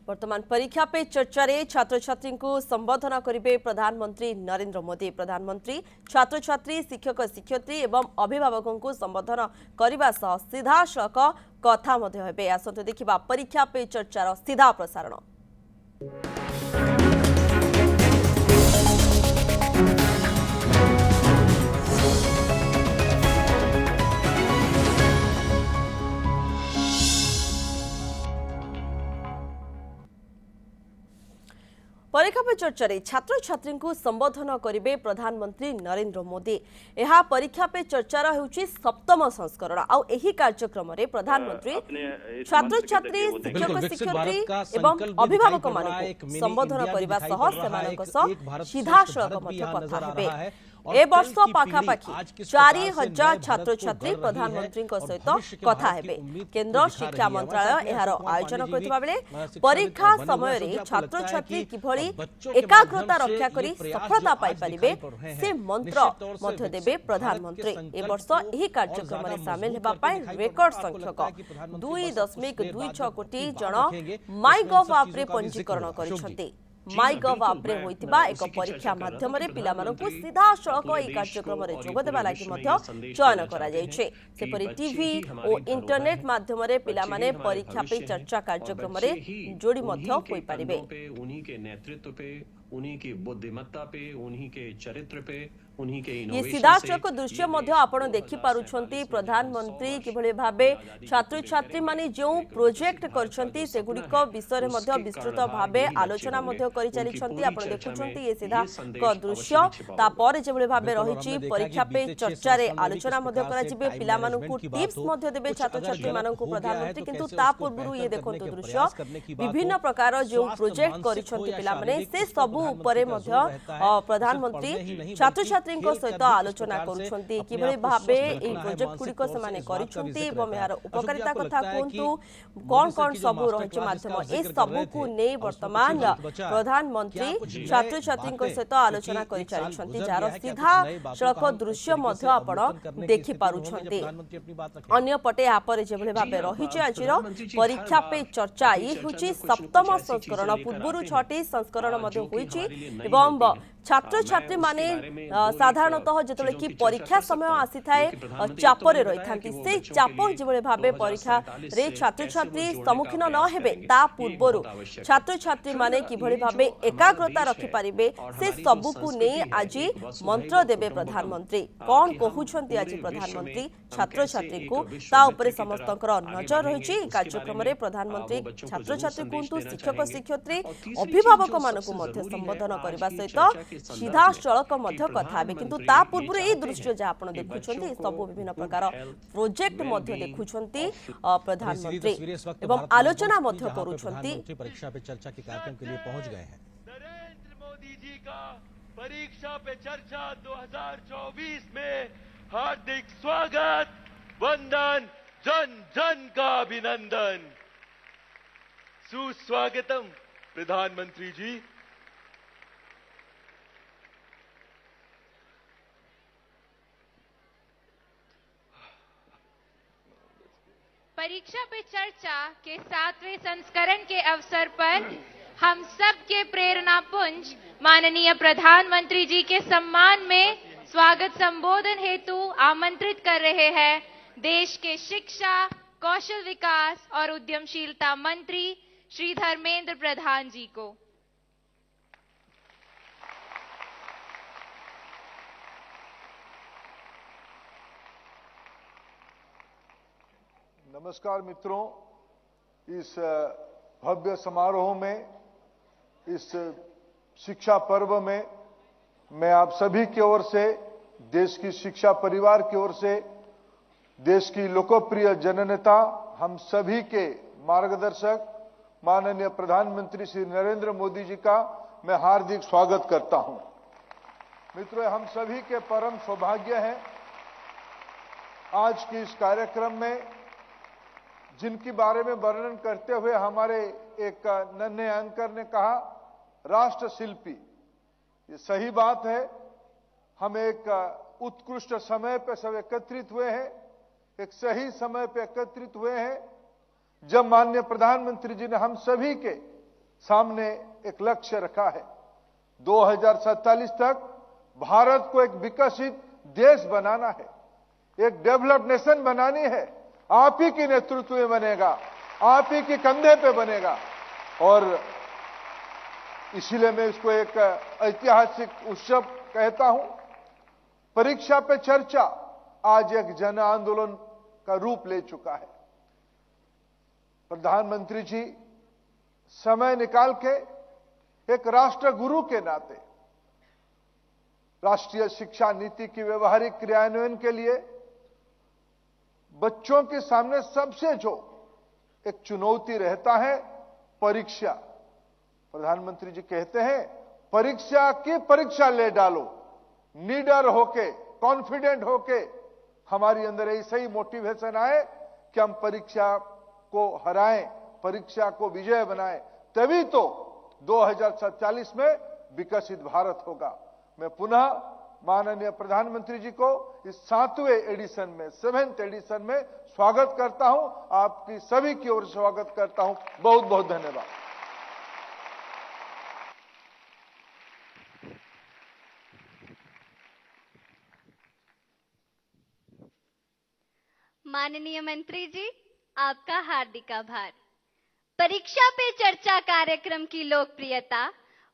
वर्तमान परीक्षा पे चर्चा रे छात्र छात्री को संबोधन करेंगे प्रधानमंत्री नरेंद्र मोदी। प्रधानमंत्री छात्र छात्री शिक्षक शिक्षयित्री एवं अभिभावकों को संबोधन करने सह सीधा सड़क कथा हेबे। आसंतु देखिबा परीक्षा पे चर्चार सीधा प्रसारण। परीक्षा पे चर्चा रे छात्र छात्री को संबोधन करेंगे प्रधानमंत्री नरेंद्र मोदी। यह परीक्षा पे चर्चार होउछि सप्तम संस्करण। आउ एही कार्यक्रम रे प्रधानमंत्री छात्र छात्री शिक्षक शिक्षयित्री एवं अभिभावक मानक संबोधन करबा सह सेमानक सह सीधा सड़क मध्य कथा हेबे। ए वर्ष पाखापाखि 4000 छात्र छात्री प्रधानमंत्री सहित कथा हेबे। केंद्र शिक्षा मंत्रालय एहार आयोजन करथिबा बेले परीक्षा समय रे छात्र छात्री किभଳି एकाग्रता रक्षा करी सफलता पाई परिबे से मंत्र मध्य देबे प्रधानमंत्री। ए वर्ष एही कार्यक्रम रे शामिल हेबा पई रेकॉर्ड संख्यक 2.26 कोटी जन माई गव ऐप रे पंजीकरण करिसथि। माई गव ऐप रे होइतिबा एक परीक्षा माध्यम रे पिला मानकु सीधा सड़क ए कार्यक्रम रे जोग देबा लागि मध्य चयन करा जायछे। सेपरि टीवी और इंटरनेट माध्यम रे पिला माने परीक्षा पे चर्चा कार्यक्रम रे जोड़ी मध्य होई परिबे। उन्हीं के नेतृत्व पे, उन्हीं की बुद्धिमत्ता पे, उन्हीं के चरित्र पे, ये सीधा सड़क दृश्य मध्य आपण देखि पारुछंती। प्रधानमंत्री किभଳି भाबे छात्र छात्री माने जो प्रोजेक्ट करछंती सेगुडिक विषय रे मध्य विस्तृत भाबे आलोचना मध्य करि चलिछंती। आपण देखुछंती ये सीधा क दृश्य ता पर जेभଳି भाबे रहिछि परीक्षा पे चर्चा रे आलोचना मध्य करा जिबे। पिला मानकु टिप्स मध्य देबे छात्र छात्री मानकु प्रधानमंत्री। किंतु ता पूर्वरु ये देखंतु दृश्य विभिन्न प्रकार जो प्रोजेक्ट करिछंती पिला माने से सब ऊपर मध्य प्रधानमंत्री छात्र सहित आलोचना करुछंती। किभଳି भाबे ए प्रोजेक्ट गुडी को समाने करिछंती एवं यार उपकारिता कथा कोंतु कोन कोन सब रहिछ माध्यम ए सब को नै वर्तमान प्रधानमंत्री छात्र छात्री सहित आलोचना करि चलिछंती। जार सीधा सड़क दृश्य मध्य आपण देखि पारुछंती। अन्य पटे आपरे जेभଳି भाबे रहिछ आजिर परीक्षा पे चर्चा ई हुची सप्तम संस्करण। पूर्वरु 6टी संस्करण मध्य होईछि एवं छात्र छात्री माने साधारणतः जेतले कि परीक्षा समय आसी थाए चापरे रही थांती। से चाप जेभଳି भाबे परीक्षा रे छात्र छात्री सम्मुखीन न हेबे ता पूर्वरु छात्र छात्री माने किभଳି भाबे एकाग्रता रखि परिबे से सबु को नै आजि मंत्र देबे प्रधानमंत्री। कोन कहउछंती आजि प्रधानमंत्री छात्र छात्री को ता ऊपर समस्तकर नजर रहिछि। कार्यक्रम रे प्रधानमंत्री छात्र छात्री कोंतु शिक्षक शिक्षयित्री अभिभावक मानकु मध्ये संबोधन करबा सहित सीधा सड़क मध्य कथा हेबे। किंतु ता पूर्व ए दृश्य जे आपण देखुछंती सब विभिन्न प्रकार प्रोजेक्ट मध्य देखुछंती प्रधानमंत्री एवं आलोचना मध्य करूछंती। परीक्षा पे चर्चा के कार्यक्रम के लिए पहुंच गए हैं। नरेंद्र मोदी जी का परीक्षा पे चर्चा 2024 में हार्दिक स्वागत, वंदन, जन जन का अभिनंदन, सुस्वागतम प्रधानमंत्री जी। परीक्षा पे चर्चा के 7वें संस्करण के अवसर पर हम सब के प्रेरणा पुंज माननीय प्रधानमंत्री जी के सम्मान में स्वागत संबोधन हेतु आमंत्रित कर रहे हैं देश के शिक्षा, कौशल विकास और उद्यमशीलता मंत्री श्री धर्मेंद्र प्रधान जी को। नमस्कार मित्रों, इस भव्य समारोह में, इस शिक्षा पर्व में मैं आप सभी की ओर से, देश की शिक्षा परिवार की ओर से, देश की लोकप्रिय जननेता, हम सभी के मार्गदर्शक माननीय प्रधानमंत्री श्री नरेंद्र मोदी जी का मैं हार्दिक स्वागत करता हूं। मित्रों, हम सभी के परम सौभाग्य है आज के इस कार्यक्रम में जिनके बारे में वर्णन करते हुए हमारे एक नन्हे एंकर ने कहा राष्ट्र शिल्पी। ये सही बात है। हम एक उत्कृष्ट समय पर सब एकत्रित हुए हैं, एक सही समय पर एकत्रित हुए हैं जब माननीय प्रधानमंत्री जी ने हम सभी के सामने एक लक्ष्य रखा है। 2047 तक भारत को एक विकसित देश बनाना है, एक डेवलप्ड नेशन बनानी है। आप ही के नेतृत्व में बनेगा, आप ही के कंधे पे बनेगा। और इसीलिए मैं इसको एक ऐतिहासिक उत्सव कहता हूं। परीक्षा पे चर्चा आज एक जन आंदोलन का रूप ले चुका है। प्रधानमंत्री जी समय निकाल के एक राष्ट्र गुरु के नाते राष्ट्रीय शिक्षा नीति की व्यवहारिक क्रियान्वयन के लिए बच्चों के सामने सबसे जो एक चुनौती रहता है, परीक्षा। प्रधानमंत्री जी कहते हैं परीक्षा की परीक्षा ले डालो, निडर होके, कॉन्फिडेंट होके हमारी अंदर ऐसा ही मोटिवेशन आए कि हम परीक्षा को हराएं, परीक्षा को विजय बनाएं, तभी तो 2047 में विकसित भारत होगा। मैं पुनः माननीय प्रधानमंत्री जी को इस 7वें एडिशन में, 7th एडिशन में स्वागत करता हूं। आपकी सभी की ओर से स्वागत करता हूं। बहुत बहुत धन्यवाद। माननीय मंत्री जी, आपका हार्दिक आभार। परीक्षा पे चर्चा कार्यक्रम की लोकप्रियता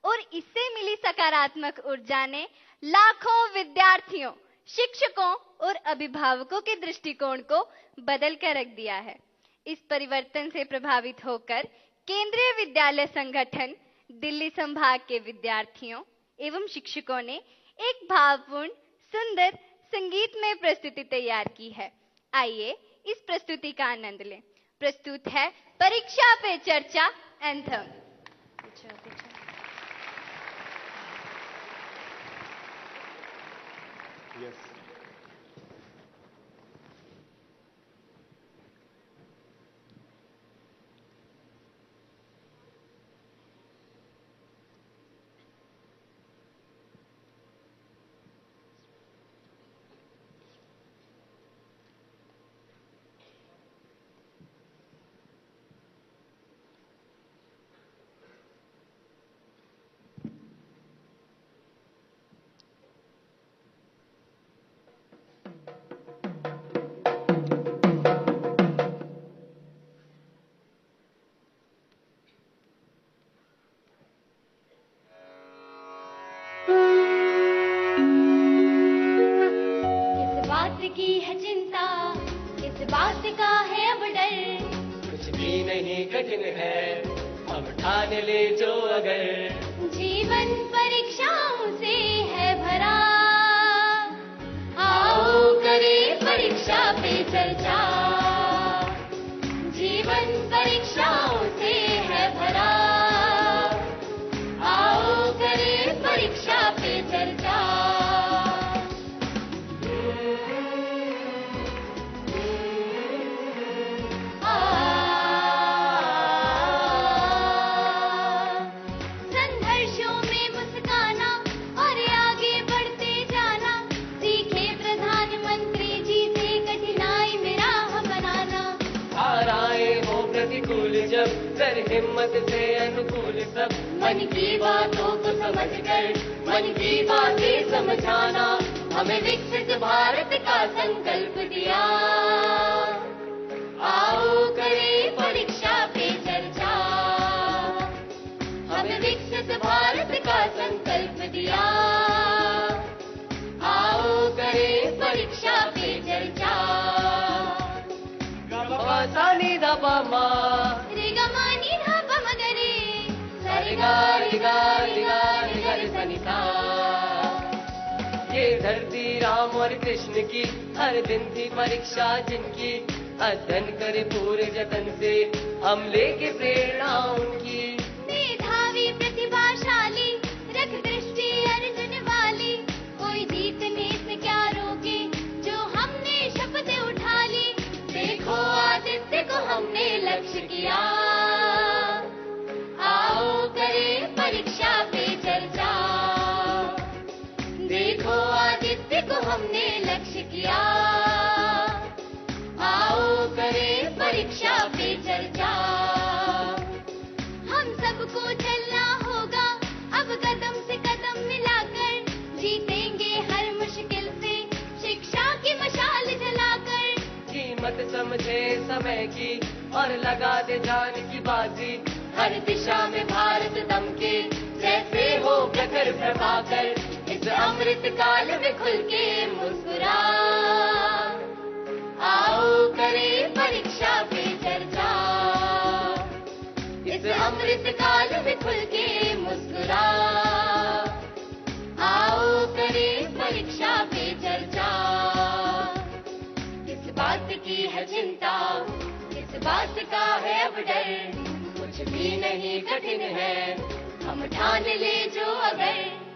और इससे मिली सकारात्मक ऊर्जा ने लाखों विद्यार्थियों, शिक्षकों और अभिभावकों के दृष्टिकोण को बदल कर रख दिया है। इस परिवर्तन से प्रभावित होकर केंद्रीय विद्यालय संगठन दिल्ली संभाग के विद्यार्थियों एवं शिक्षकों ने एक भावपूर्ण, सुंदर संगीतमय प्रस्तुति तैयार की है। आइए इस प्रस्तुति का आनंद लें। प्रस्तुत है परीक्षा पे चर्चा एंथम। की है चिंता, किस बात का है अब डर? कुछ भी नहीं कठिन है, हम ठान ले जो अगर। जीवन परीक्षाओं से है भरा, आओ करें परीक्षा पे चर्चा। जीवन परीक्षाओं से है भरा, आओ करें परीक्षा पे चर्चा। कर हिम्मत से अनुकूल सब, मन की बातों को समझकर मन की बातें समझाना, हमें विकसित भारत का संकल्प दिया। आओ करें परीक्षा पे चर्चा, हमें विकसित भारत का संकल्प दिया। आओ करें परीक्षा पे चर्चा। सानी दबा माँ रे गा मा नी धा पा म ग रे, सा रे गा रे गा रे गा रे गा रे सा नी सा। ये धरती राम और कृष्ण की हर दिन थी परीक्षा जिनकी, अध्ययन करे पूरे जतन से हम लेके प्रेरणा उनकी। मेधावी प्रतिभाशाली रख दृष्टि अर्जुन वाली, कोई जीतने से क्या रोके जो हमने शपथ उठा ली। देखो आदित्य को हमने लक्ष्य किया, आओ करें परीक्षा पे चर्चा। देखो आदित्य को हमने लक्ष्य किया, आओ करें परीक्षा पे चर्चा। हम सब हमको चलना होगा अब कदम से कदम मिलाकर, जीतेंगे हर मुश्किल से शिक्षा की मशाल जलाकर। कीमत समझे समय की और लगा दे जान की बाजी, हर दिशा में भारत दमके जैसे हो प्रखर प्रभाकर। इस अमृत काल में खुल के मुस्कुरा, आओ करें परीक्षा पे चर्चा। इस अमृत काल में खुल के मुस्कुरा, आओ करें परीक्षा पे चर्चा। किस बात की है चिंता, किस बात का है अब डर, कुछ भी नहीं कठिन है हम ठान ले जो अगर।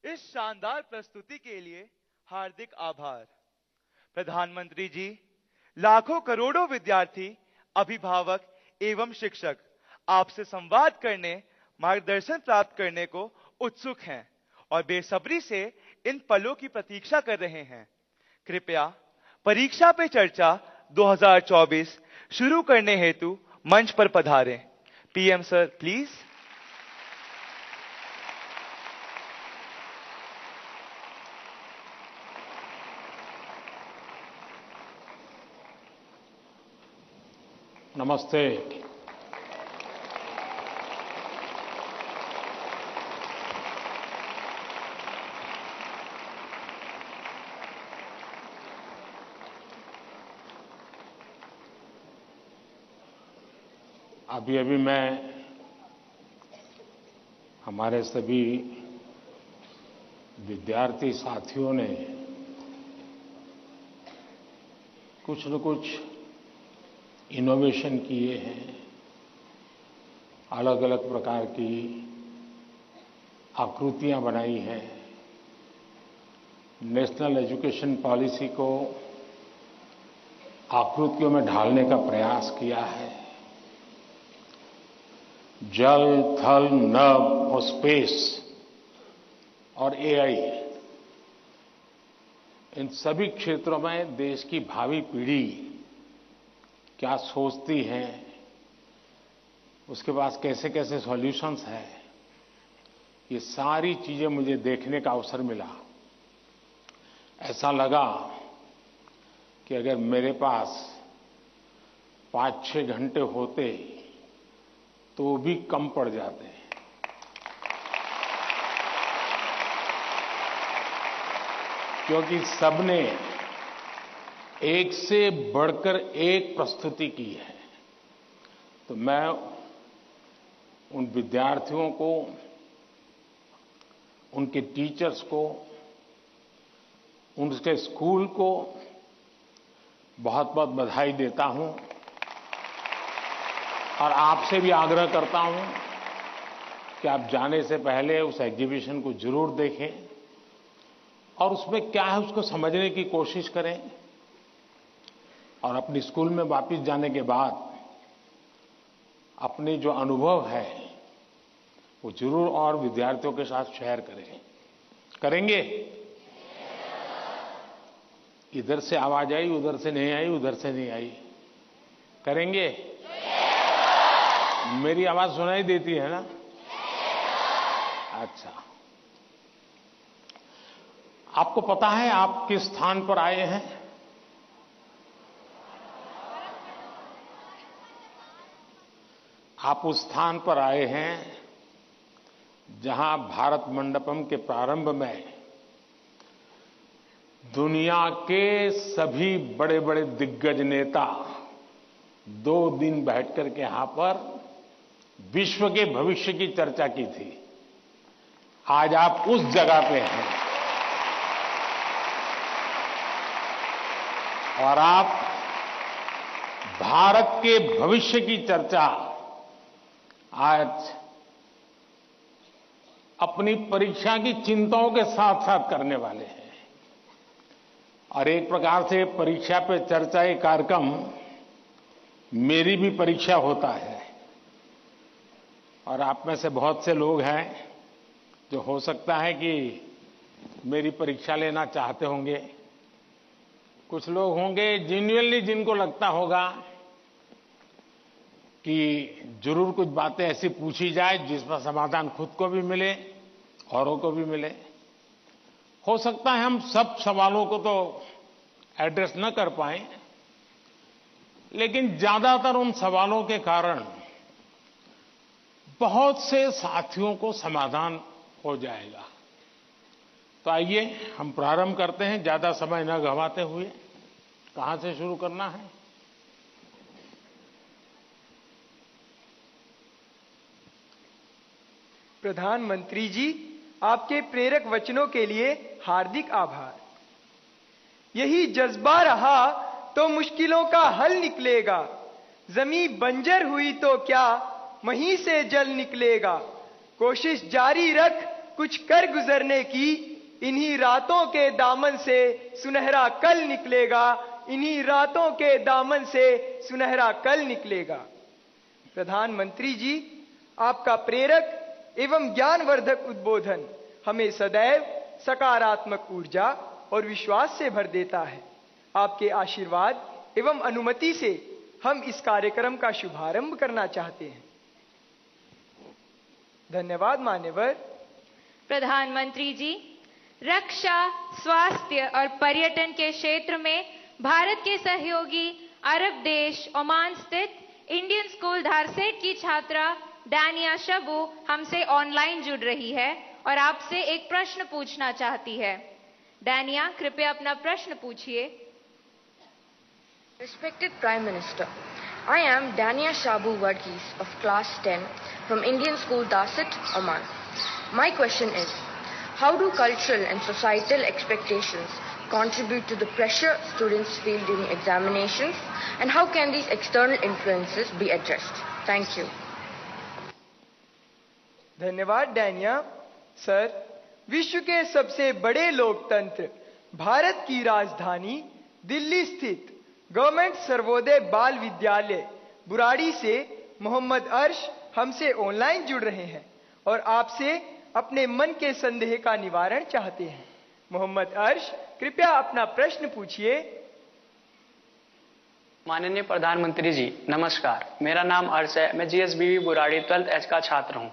इस शानदार प्रस्तुति के लिए हार्दिक आभार। प्रधानमंत्री जी, लाखों करोड़ों विद्यार्थी, अभिभावक एवं शिक्षक आपसे संवाद करने, मार्गदर्शन प्राप्त करने को उत्सुक हैं और बेसब्री से इन पलों की प्रतीक्षा कर रहे हैं। कृपया परीक्षा पे चर्चा 2024 शुरू करने हेतु मंच पर पधारें। PM sir please. नमस्ते। अभी मैं हमारे सभी विद्यार्थी साथियों ने कुछ न कुछ इनोवेशन किए हैं, अलग अलग प्रकार की आकृतियां बनाई हैं, नेशनल एजुकेशन पॉलिसी को आकृतियों में ढालने का प्रयास किया है। जल, थल, नभ और स्पेस और एआई, इन सभी क्षेत्रों में देश की भावी पीढ़ी क्या सोचती है, उसके पास कैसे कैसे सॉल्यूशंस हैं, ये सारी चीजें मुझे देखने का अवसर मिला। ऐसा लगा कि अगर मेरे पास 5-6 घंटे होते तो भी कम पड़ जाते हैं। क्योंकि सबने एक से बढ़कर एक प्रस्तुति की है। तो मैं उन विद्यार्थियों को, उनके टीचर्स को, उनके स्कूल को बहुत बहुत बधाई देता हूं और आपसे भी आग्रह करता हूं कि आप जाने से पहले उस एग्जीबिशन को जरूर देखें और उसमें क्या है उसको समझने की कोशिश करें और अपनी स्कूल में वापस जाने के बाद अपने जो अनुभव है वो जरूर और विद्यार्थियों के साथ शेयर करें। करेंगे? इधर से आवाज आई, उधर से नहीं आई, उधर से नहीं आई। करेंगे? मेरी आवाज सुनाई देती है ना? अच्छा, आपको पता है आप किस स्थान पर आए हैं? आप उस स्थान पर आए हैं जहां भारत मंडपम के प्रारंभ में दुनिया के सभी बड़े बड़े दिग्गज नेता 2 दिन बैठकर के यहां पर विश्व के भविष्य की चर्चा की थी। आज आप उस जगह पे हैं और आप भारत के भविष्य की चर्चा आज अपनी परीक्षा की चिंताओं के साथ साथ करने वाले हैं। और एक प्रकार से परीक्षा पे चर्चा ये कार्यक्रम मेरी भी परीक्षा होता है। और आप में से बहुत से लोग हैं जो हो सकता है कि मेरी परीक्षा लेना चाहते होंगे। कुछ लोग होंगे जेन्युइनली जिनको लगता होगा कि जरूर कुछ बातें ऐसी पूछी जाए जिसका समाधान खुद को भी मिले, औरों को भी मिले। हो सकता है हम सब सवालों को तो एड्रेस न कर पाएं, लेकिन ज्यादातर उन सवालों के कारण बहुत से साथियों को समाधान हो जाएगा। तो आइए हम प्रारंभ करते हैं, ज्यादा समय न गंवाते हुए। कहां से शुरू करना है? प्रधानमंत्री जी, आपके प्रेरक वचनों के लिए हार्दिक आभार। यही जज्बा रहा तो मुश्किलों का हल निकलेगा। जमीन बंजर हुई तो क्या वहीं से जल निकलेगा। कोशिश जारी रख कुछ कर गुजरने की, इन्हीं रातों के दामन से सुनहरा कल निकलेगा। इन्हीं रातों के दामन से सुनहरा कल निकलेगा। प्रधानमंत्री जी, आपका प्रेरक एवं ज्ञानवर्धक उद्बोधन हमें सदैव सकारात्मक ऊर्जा और विश्वास से भर देता है। आपके आशीर्वाद एवं अनुमति से हम इस कार्यक्रम का शुभारंभ करना चाहते हैं। धन्यवाद मान्यवर। प्रधानमंत्री जी, रक्षा, स्वास्थ्य और पर्यटन के क्षेत्र में भारत के सहयोगी अरब देश ओमान स्थित इंडियन स्कूल धारसेट की छात्रा डानिया शबू हमसे ऑनलाइन जुड़ रही है और आपसे एक प्रश्न पूछना चाहती है। डानिया, कृपया अपना प्रश्न पूछिए। Respected Prime Minister, I am Dania Shabu Varghese of Class 10 from Indian School Darset, Oman. My question is, how do cultural and societal expectations contribute to the pressure students feel during examinations, and how can these external influences be addressed? Thank you. धन्यवाद Dania. Sir, विश्व के सबसे बड़े लोकतंत्र भारत की राजधानी दिल्ली स्थित government Sarvodaya बाल विद्यालय बुराड़ी से मोहम्मद अर्श हमसे ऑनलाइन जुड़ रहे हैं और आपसे अपने मन के संदेह का निवारण चाहते हैं। मोहम्मद अर्श, कृपया अपना प्रश्न पूछिए। माननीय प्रधानमंत्री जी, नमस्कार। मेरा नाम अर्श है। मैं जीएसबीवी बुराड़ी 12th H का छात्र हूं।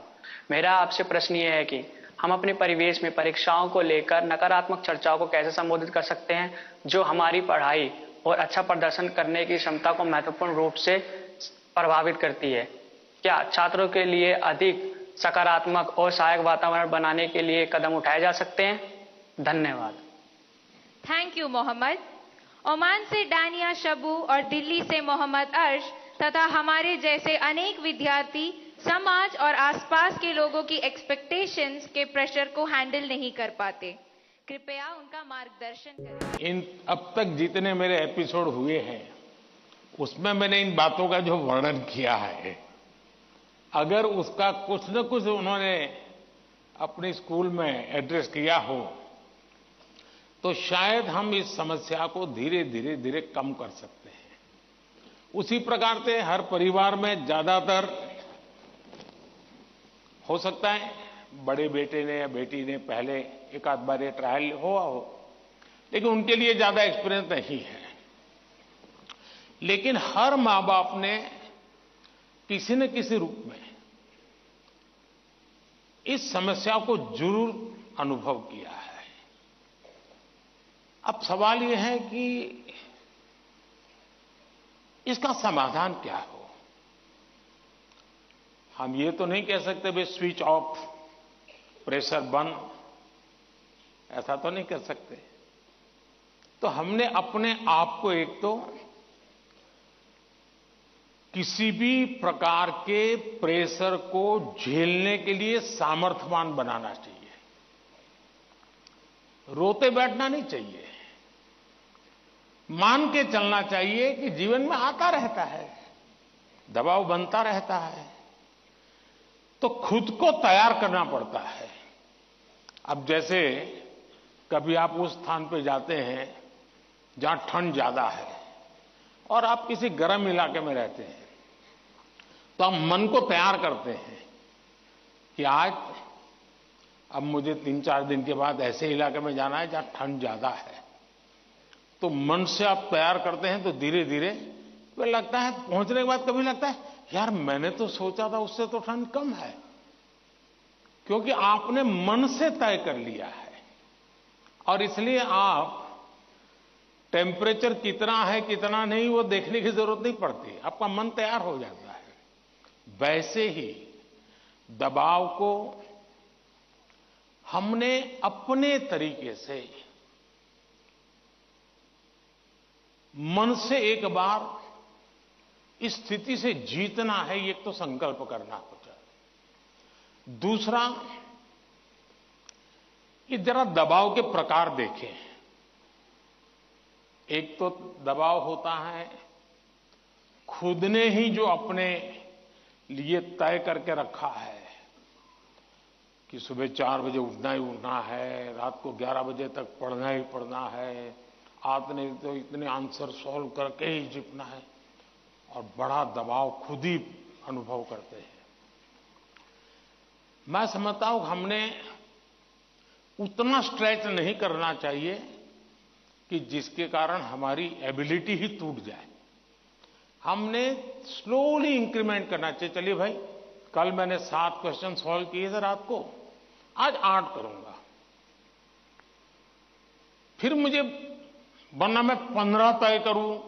मेरा आपसे प्रश्न ये है कि हम अपने परिवेश में परीक्षाओं को लेकर नकारात्मक चर्चाओं को कैसे संबोधित कर सकते हैं, जो हमारी पढ़ाई और अच्छा प्रदर्शन करने की क्षमता को महत्वपूर्ण रूप से प्रभावित करती है। क्या छात्रों के लिए अधिक सकारात्मक और सहायक वातावरण बनाने के लिए कदम उठाए जा सकते हैं? धन्यवाद। Thank you Mohammed. ओमान से डानिया शबू और दिल्ली से मोहम्मद अर्श तथा हमारे जैसे अनेक विद्यार्थी समाज और आसपास के लोगों की एक्सपेक्टेशंस के प्रेशर को हैंडल नहीं कर पाते। कृपया उनका मार्गदर्शन करें। इन अब तक जितने मेरे एपिसोड हुए हैं उसमें मैंने इन बातों का जो वर्णन किया है, अगर उसका कुछ न कुछ उन्होंने अपने स्कूल में एड्रेस किया हो तो शायद हम इस समस्या को धीरे धीरे कम कर सकते हैं। उसी प्रकार से हर परिवार में ज्यादातर हो सकता है बड़े बेटे ने या बेटी ने पहले एक आध बार ये ट्रायल हुआ हो, लेकिन उनके लिए ज्यादा एक्सपीरियंस नहीं है। लेकिन हर मां बाप ने किसी न किसी रूप में इस समस्या को जरूर अनुभव किया है। अब सवाल यह है कि इसका समाधान क्या हो। हम ये तो नहीं कह सकते भाई स्विच ऑफ, प्रेशर बंद, ऐसा तो नहीं कर सकते। तो हमने अपने आप को एक तो किसी भी प्रकार के प्रेशर को झेलने के लिए सामर्थ्यवान बनाना चाहिए। रोते बैठना नहीं चाहिए, मान के चलना चाहिए कि जीवन में आता रहता है, दबाव बनता रहता है, तो खुद को तैयार करना पड़ता है। अब जैसे कभी आप उस स्थान पे जाते हैं जहां ठंड ज्यादा है और आप किसी गर्म इलाके में रहते हैं, तो आप मन को तैयार करते हैं कि आज अब मुझे 3-4 दिन के बाद ऐसे इलाके में जाना है जहां ठंड ज्यादा है। तो मन से आप तैयार करते हैं तो धीरे धीरे फिर लगता है, पहुंचने के बाद कभी लगता है यार मैंने तो सोचा था उससे तो ठंड कम है, क्योंकि आपने मन से तय कर लिया है। और इसलिए आप टेम्परेचर कितना है कितना नहीं वो देखने की जरूरत नहीं पड़ती, आपका मन तैयार हो जाता है। वैसे ही दबाव को हमने अपने तरीके से मन से एक बार इस स्थिति से जीतना है, ये तो संकल्प करना होता है। दूसरा, ये जरा दबाव के प्रकार देखें। एक तो दबाव होता है खुद ने ही जो अपने लिए तय करके रखा है कि सुबह 4 बजे उठना ही उठना है, रात को 11 बजे तक पढ़ना ही पढ़ना है, आपने तो इतने आंसर सॉल्व करके ही जीतना है, और बड़ा दबाव खुद ही अनुभव करते हैं। मैं समझता हूं हमने उतना स्ट्रेच नहीं करना चाहिए कि जिसके कारण हमारी एबिलिटी ही टूट जाए। हमने स्लोली इंक्रीमेंट करना चाहिए। चलिए भाई, कल मैंने 7 क्वेश्चन सॉल्व किए थे रात को, आज 8 करूंगा। फिर मुझे वरना मैं 15 तय करूं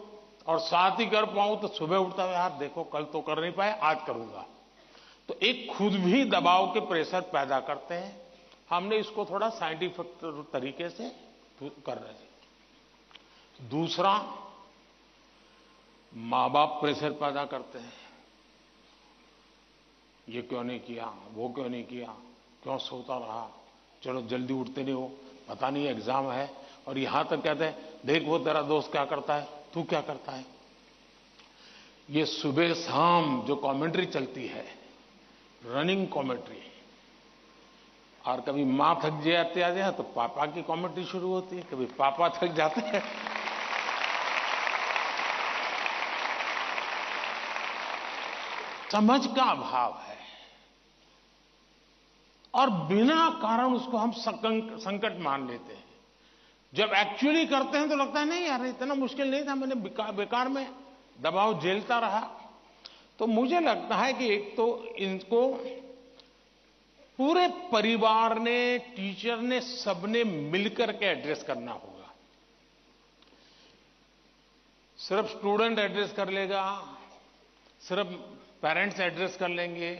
और 7 ही कर पाऊं तो सुबह उठता है यार देखो कल तो कर नहीं पाए, आज करूंगा। तो एक खुद भी दबाव के प्रेशर पैदा करते हैं। हमने इसको थोड़ा साइंटिफिक तरीके से कर रहे हैं। दूसरा, मां बाप प्रेशर पैदा करते हैं, ये क्यों नहीं किया, वो क्यों नहीं किया, क्यों सोता रहा, चलो जल्दी उठते नहीं हो, पता नहीं एग्जाम है। और यहां तक कहते हैं देख वो तेरा दोस्त क्या करता है, तू क्या करता है। ये सुबह शाम जो कमेंट्री चलती है, रनिंग कमेंट्री, और कभी मां थक जाती है तो पापा की कमेंट्री शुरू होती है, कभी पापा थक जाते हैं। समझ का अभाव है और बिना कारण उसको हम संकट मान लेते हैं। जब एक्चुअली करते हैं तो लगता है नहीं यार इतना मुश्किल नहीं था, मैंने बेकार में दबाव झेलता रहा। तो मुझे लगता है कि एक तो इनको पूरे परिवार ने, टीचर ने, सबने मिलकर के एड्रेस करना होगा। सिर्फ स्टूडेंट एड्रेस कर लेगा, सिर्फ पेरेंट्स एड्रेस कर लेंगे,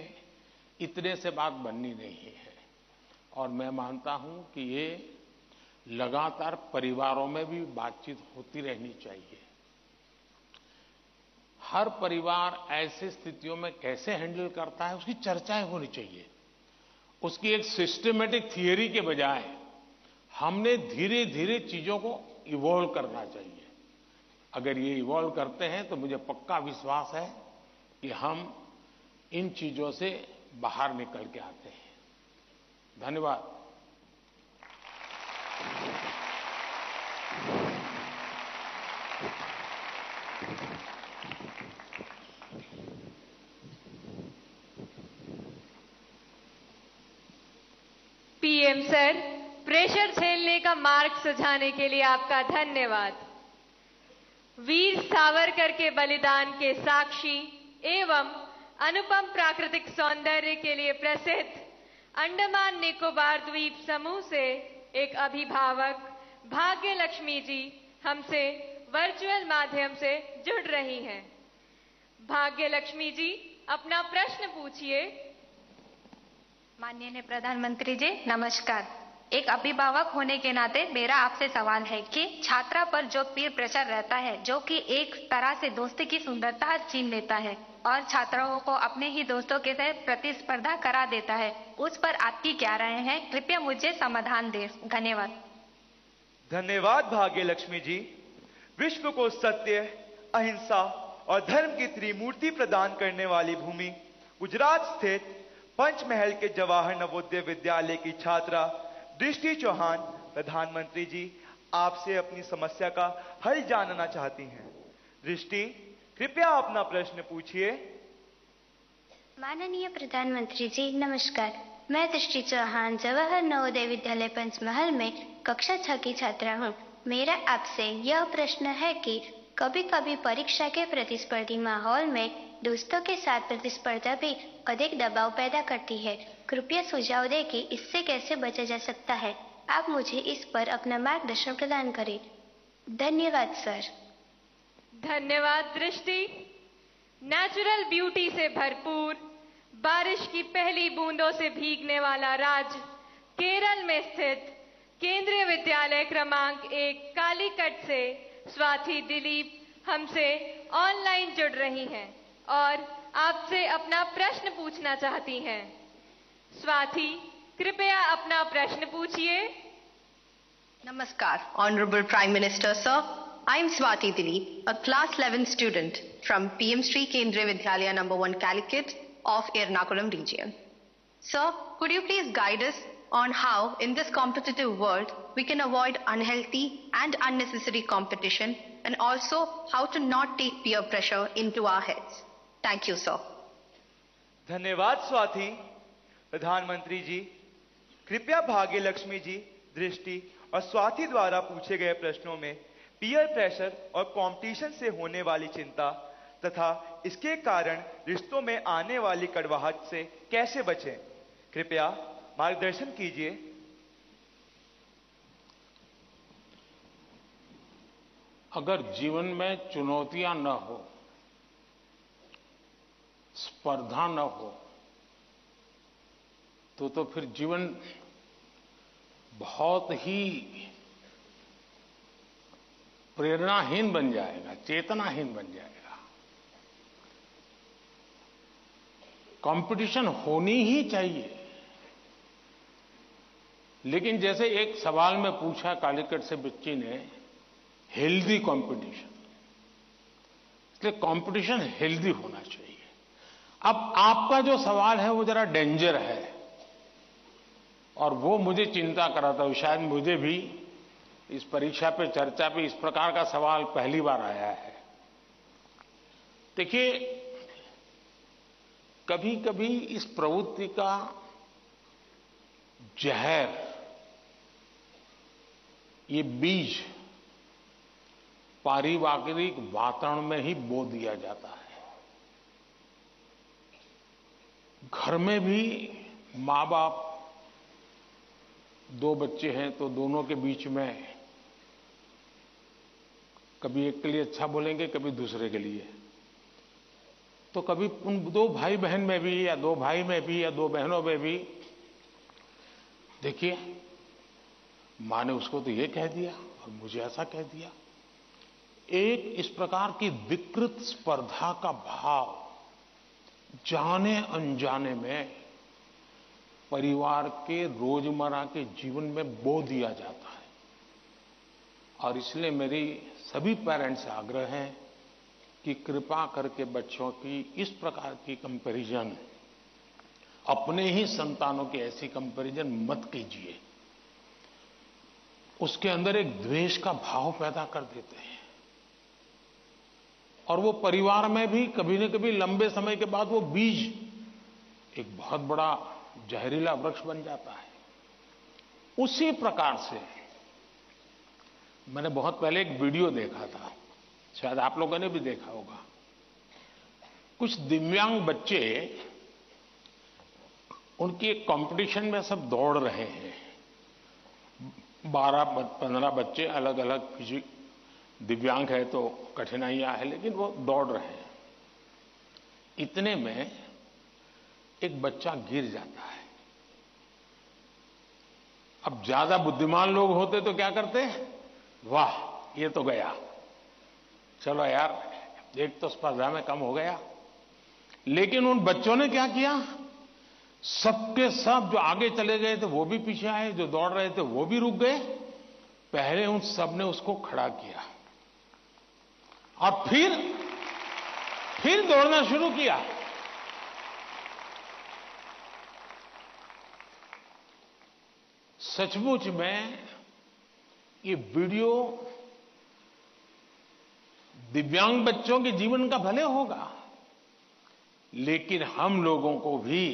इतने से बात बननी नहीं है। और मैं मानता हूं कि ये लगातार परिवारों में भी बातचीत होती रहनी चाहिए। हर परिवार ऐसे स्थितियों में कैसे हैंडल करता है उसकी चर्चाएं होनी चाहिए। उसकी एक सिस्टमेटिक थियरी के बजाय हमने धीरे धीरे चीजों को इवॉल्व करना चाहिए। अगर ये इवॉल्व करते हैं तो मुझे पक्का विश्वास है कि हम इन चीजों से बाहर निकल के आते हैं। धन्यवाद। पीएम सर, प्रेशर झेलने का मार्ग सुझाने के लिए आपका धन्यवाद। वीर सावरकर के बलिदान के साक्षी एवं अनुपम प्राकृतिक सौंदर्य के लिए प्रसिद्ध अंडमान निकोबार द्वीप समूह से एक अभिभावक भाग्य लक्ष्मी जी हमसे वर्चुअल माध्यम से जुड़ रही हैं। भाग्य लक्ष्मी जी, अपना प्रश्न पूछिए। माननीय प्रधानमंत्री जी नमस्कार। एक अभिभावक होने के नाते मेरा आपसे सवाल है कि छात्रा पर जो पीर प्रेशर रहता है, जो कि एक तरह से दोस्ती की सुंदरता छीन लेता है और छात्राओं को अपने ही दोस्तों के साथ प्रतिस्पर्धा करा देता है, उस पर आपकी क्या राय है? कृपया मुझे समाधान दें। धन्यवाद। धन्यवाद भाग्य लक्ष्मी जी। विश्व को सत्य, अहिंसा और धर्म की त्रिमूर्ति प्रदान करने वाली भूमि गुजरात स्थित पंचमहल के जवाहर नवोदय विद्यालय की छात्रा दृष्टि चौहान, प्रधानमंत्री जी आपसे अपनी समस्या का हल जानना चाहती हैं। दृष्टि, कृपया अपना प्रश्न पूछिए। माननीय प्रधानमंत्री जी नमस्कार। मैं दृष्टि चौहान जवाहर नवोदय विद्यालय पंचमहल में कक्षा 6 की छात्रा हूँ। मेरा आपसे यह प्रश्न है कि कभी कभी परीक्षा के प्रतिस्पर्धी माहौल में दोस्तों के साथ प्रतिस्पर्धा भी अधिक दबाव पैदा करती है। कृपया सुझाव दें कि इससे कैसे बचा जा सकता है। आप मुझे इस पर अपना मार्गदर्शन प्रदान करें। धन्यवाद सर। धन्यवाद दृष्टि। नेचुरल ब्यूटी से भरपूर, बारिश की पहली बूंदों से भीगने वाला राज्य केरल में स्थित केंद्रीय विद्यालय क्रमांक 1 कालीकट से स्वाति दिलीप हमसे ऑनलाइन जुड़ रही हैं और आपसे अपना प्रश्न पूछना चाहती हैं। स्वाति, कृपया अपना प्रश्न पूछिए। Namaskar, Honorable Prime Minister, sir. I am Swati Dilip, a class 11 student from PM Sri Kendriya Vidyalaya number 1 Calicut of Ernakulam region. Sir, could you please guide us on how, in this competitive world, we can avoid unhealthy and unnecessary competition, and also how to not take peer pressure into our heads? Thank you, sir. धन्यवाद स्वाति। प्रधानमंत्री जी, कृपया भाग्य लक्ष्मी जी, दृष्टि और स्वाति द्वारा पूछे गए प्रश्नों में पीयर प्रेशर और कंपटीशन से होने वाली चिंता तथा इसके कारण रिश्तों में आने वाली कड़वाहट से कैसे बचें, कृपया मार्गदर्शन कीजिए। अगर जीवन में चुनौतियां न हो, स्पर्धा न हो, तो फिर जीवन बहुत ही प्रेरणाहीन बन जाएगा, चेतनाहीन बन जाएगा। कंपटीशन होनी ही चाहिए, लेकिन जैसे एक सवाल में पूछा कालीकट से बच्ची ने, हेल्दी कंपटीशन, इसलिए कंपटीशन हेल्दी होना चाहिए। अब आपका जो सवाल है वो जरा डेंजर है और वो मुझे चिंता कराता है। शायद मुझे भी इस परीक्षा पे चर्चा पे इस प्रकार का सवाल पहली बार आया है। देखिए, कभी कभी इस प्रवृत्ति का जहर, ये बीज पारिवारिक वातावरण में ही बो दिया जाता है। घर में भी माँ बाप, दो बच्चे हैं तो दोनों के बीच में कभी एक के लिए अच्छा बोलेंगे, कभी दूसरे के लिए। तो कभी उन दो भाई बहन में भी, या दो भाई में भी, या दो बहनों में भी, देखिए मां ने उसको तो ये कह दिया और मुझे ऐसा कह दिया। एक इस प्रकार की विकृत स्पर्धा का भाव जाने अनजाने में परिवार के रोजमर्रा के जीवन में बो दिया जाता है। और इसलिए मेरी सभी पेरेंट्स से आग्रह है कि कृपा करके बच्चों की इस प्रकार की कंपैरिजन, अपने ही संतानों की ऐसी कंपैरिजन मत कीजिए। उसके अंदर एक द्वेष का भाव पैदा कर देते हैं और वो परिवार में भी कभी न कभी लंबे समय के बाद वो बीज एक बहुत बड़ा जहरीला वृक्ष बन जाता है। उसी प्रकार से मैंने बहुत पहले एक वीडियो देखा था, शायद आप लोगों ने भी देखा होगा। कुछ दिव्यांग बच्चे, उनकी एक कंपटीशन में सब दौड़ रहे हैं। 12-15 बच्चे अलग अलग, किसी दिव्यांग है तो कठिनाइयां है, लेकिन वो दौड़ रहे हैं। इतने में एक बच्चा गिर जाता है। अब ज्यादा बुद्धिमान लोग होते तो क्या करते? वाह, ये तो गया, चलो यार एक तो स्पर्धा में कम हो गया। लेकिन उन बच्चों ने क्या किया? सबके सब जो आगे चले गए थे वो भी पीछे आए, जो दौड़ रहे थे वो भी रुक गए। पहले उन सब ने उसको खड़ा किया और फिर दौड़ना शुरू किया। सचमुच में ये वीडियो दिव्यांग बच्चों के जीवन का भले होगा, लेकिन हम लोगों को भी